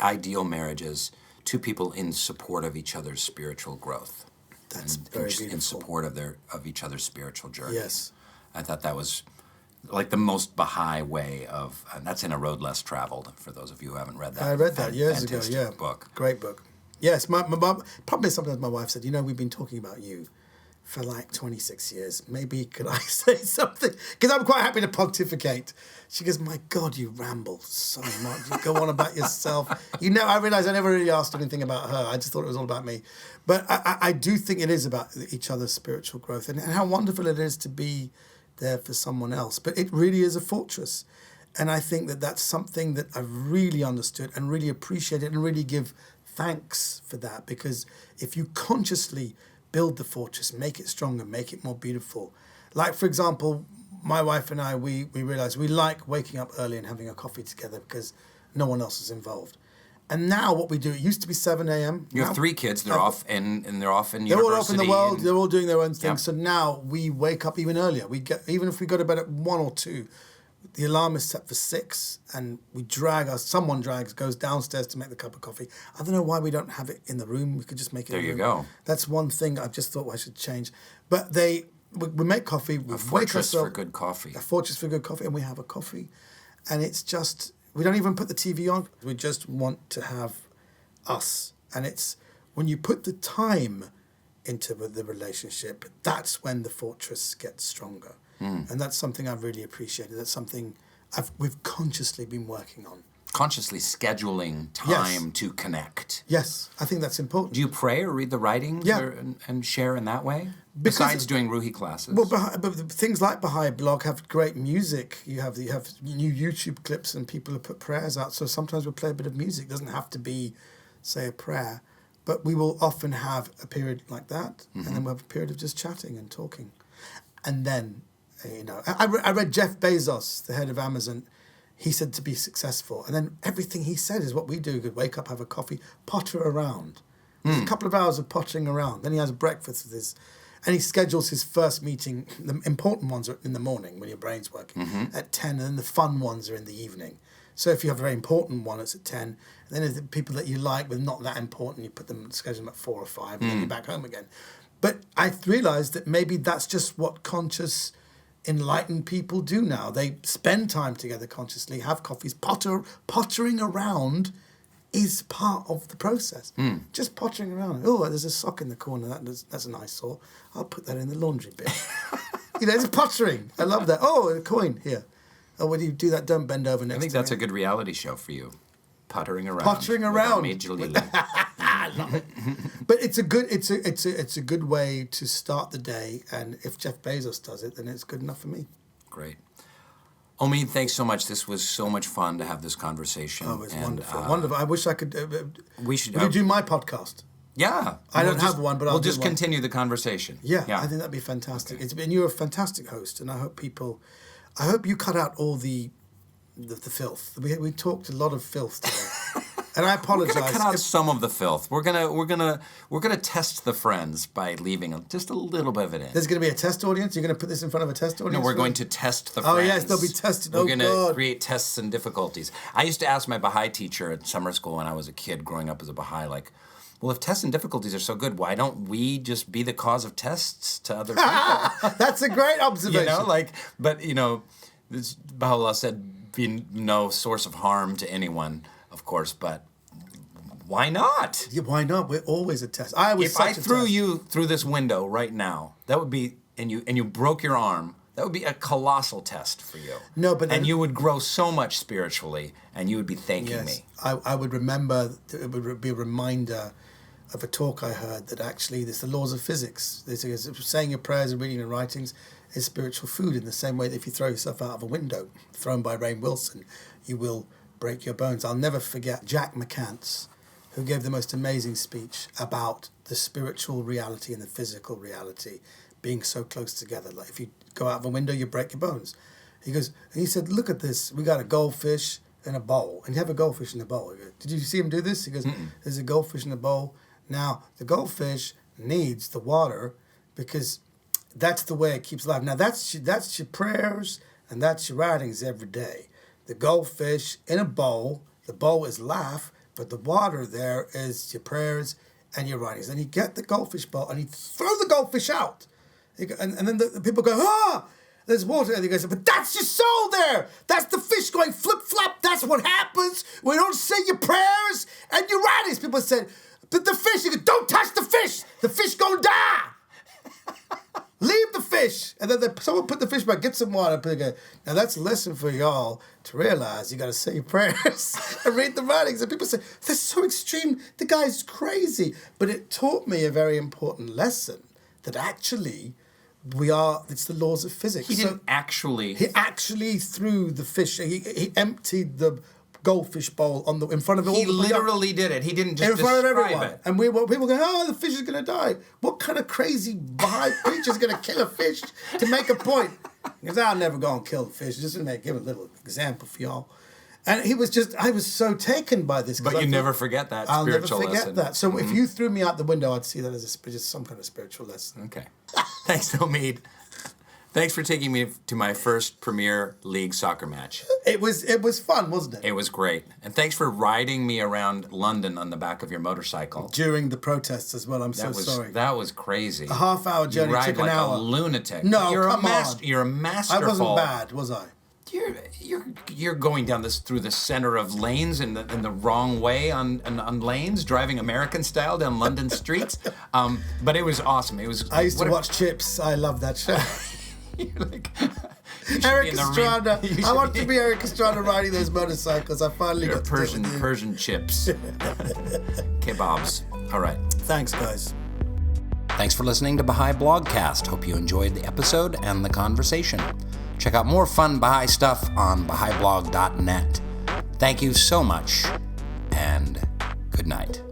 S1: ideal marriage, as two people in support of each other's spiritual growth.
S2: That's very beautiful.
S1: In support of each other's spiritual journey.
S2: Yes.
S1: I thought that was like the most Baha'i way of, and that's in A Road Less Traveled, for those of you who haven't read that.
S2: I read that years ago,
S1: fantastic book.
S2: Great book. Yes, my problem is sometimes my wife said, we've been talking about you for like 26 years. Maybe could I say something? Because I'm quite happy to pontificate. She goes, my God, you ramble so much. You go on about yourself. I realised I never really asked anything about her. I just thought it was all about me. But I do think it is about each other's spiritual growth and how wonderful it is to be there for someone else. But it really is a fortress. And I think that that's something that I've really understood and really appreciated and really give thanks for that. Because if you consciously build the fortress, make it stronger, make it more beautiful. Like, for example, my wife and I, we realised we like waking up early and having a coffee together because no one else is involved. And now what we do, it used to be 7 a.m.
S1: You have 3 kids, they're off and they're off in
S2: They're
S1: university.
S2: all off in the world, they're all doing their own thing.
S1: Yep.
S2: So now we wake up even earlier. Even if we go to bed at 1 or 2, the alarm is set for 6 and someone goes downstairs to make the cup of coffee. I don't know why we don't have it in the room. We could just make it
S1: There
S2: in the
S1: you
S2: room.
S1: go.
S2: That's one thing I just thought I should change. But we make coffee, we
S1: A
S2: wake
S1: fortress
S2: ourselves.
S1: for good coffee.
S2: A fortress for good coffee, and we have a coffee. And it's just, we don't even put the TV on. We just want to have us. And it's, when you put the time into the relationship, that's when the fortress gets stronger. And that's something I've really appreciated. That's something we've consciously been working on.
S1: Consciously scheduling time to connect.
S2: Yes, I think that's important.
S1: Do you pray or read the writings and share in that way? Besides doing Ruhi classes?
S2: Well, but things like Baha'i Blog have great music. You have new YouTube clips and people have put prayers out. So sometimes we'll play a bit of music. It doesn't have to be, say, a prayer. But we will often have a period like that. And then we'll have a period of just chatting and talking. And then, I read Jeff Bezos, the head of Amazon. He said to be successful. And then everything he said is what we do. You could wake up, have a coffee, potter around. There's a couple of hours of pottering around. Then he has breakfast with his... And he schedules his first meeting. The important ones are in the morning when your brain's working at 10, and then the fun ones are in the evening. So if you have a very important one, it's at 10. And then if the people that you like but not that important, you put them, schedule them at 4 or 5, and then you're back home again. But I realised that maybe that's just what conscious, enlightened people do now. They spend time together consciously, have coffees, pottering around is part of the process. Just pottering around. Oh, there's a sock in the corner. That's an eyesore. I'll put that in the laundry bin. It's pottering. I love that. Oh, a coin here. Oh, when you do that, don't bend over next to me.
S1: I think that's a good reality show for you. Pottering around.
S2: Pottering around.
S1: Omid Djalili.
S2: But it's a good way to start the day, and if Jeff Bezos does it, then it's good enough for me.
S1: Great. Omid, thanks so much. This was so much fun to have this conversation.
S2: Oh, it was wonderful. Wonderful. I wish I could.
S1: We should.
S2: Will you do my podcast?
S1: Yeah.
S2: I don't have one, but I'll
S1: we'll just
S2: do one.
S1: continue the conversation.
S2: Yeah, I think that'd be fantastic. Okay. You're a fantastic host, and I hope you cut out all the filth. We talked a lot of filth today. And I apologize.
S1: We're gonna cut out some of the filth. We're gonna test the friends by leaving just a little bit of it in.
S2: There's gonna be a test audience. You're gonna put this in front of a test audience.
S1: No, we're going to test the friends.
S2: Oh yes, they'll be tested.
S1: We're gonna create tests and difficulties. I used to ask my Baha'i teacher at summer school when I was a kid, growing up as a Baha'i, like, well, if tests and difficulties are so good, why don't we just be the cause of tests to other people?
S2: That's a great observation.
S1: This Baha'u'llah said, be no source of harm to anyone, of course, but why not?
S2: Yeah, why not? We're always a test.
S1: If I threw you through this window right now, that would be, and you broke your arm, that would be a colossal test for you.
S2: No, but
S1: and you would grow so much spiritually, and you would be thanking me.
S2: I would remember. It would be a reminder of a talk I heard that actually there's the laws of physics. There's saying your prayers and reading your writings is spiritual food, in the same way that if you throw yourself out of a window, thrown by Rainn Wilson, you will break your bones. I'll never forget Jack McCants, who gave the most amazing speech about the spiritual reality and the physical reality being so close together. Like if you go out of a window, you break your bones. He said, look at this. We got a goldfish in a bowl. And you have a goldfish in a bowl. Did you see him do this? He goes, there's a goldfish in a bowl. Now, the goldfish needs the water because that's the way it keeps alive. Now, that's your prayers and that's your writings every day. The goldfish in a bowl, the bowl is life, but the water there is your prayers and your writings. And you get the goldfish bowl and you throw the goldfish out. And then the people go, there's water. And you guys say, but that's your soul there. That's the fish going flip-flop. That's what happens when you don't say your prayers and your writings. People said, but the fish, you go, don't touch the fish. The fish gonna die. Leave the fish. And then someone put the fish back, get some water. And go, now that's a lesson for y'all to realize you got to say your prayers and read the writings. And people say, that's so extreme. The guy's crazy. But it taught me a very important lesson that actually it's the laws of physics.
S1: He actually
S2: threw the fish. He emptied the goldfish bowl in front of all the people.
S1: He literally did it. He didn't just describe it. In front of everyone.
S2: And people go, the fish is going to die. What kind of crazy Baha'i preacher is going to kill a fish to make a point? He goes, I'm never going to kill the fish. Just to give a little example for y'all. And I was so taken by this.
S1: But you never forget that spiritual lesson.
S2: I'll never forget that. So if you threw me out the window, I'd see that as just some kind of spiritual lesson.
S1: Okay. Thanks, Omid. Thanks for taking me to my first Premier League soccer match.
S2: It was fun, wasn't it?
S1: It was great. And thanks for riding me around London on the back of your motorcycle.
S2: During the protests as well. I'm so sorry.
S1: That was crazy.
S2: A half-hour journey took an hour.
S1: You ride like a lunatic.
S2: No, come on.
S1: You're a masterful.
S2: I wasn't bad, was I?
S1: You're going down through the center of lanes in the wrong way on lanes, driving American style down London streets. But it was awesome.
S2: I used to watch Chips. I love that show.
S1: You're like
S2: Eric Estrada. I want to be Eric Estrada riding those motorcycles. I finally got
S1: Persian chips, kebabs. All right.
S2: Thanks, guys.
S1: Thanks for listening to Baha'i Blogcast. Hope you enjoyed the episode and the conversation. Check out more fun Baha'i stuff on Baha'iBlog.net. Thank you so much, and good night.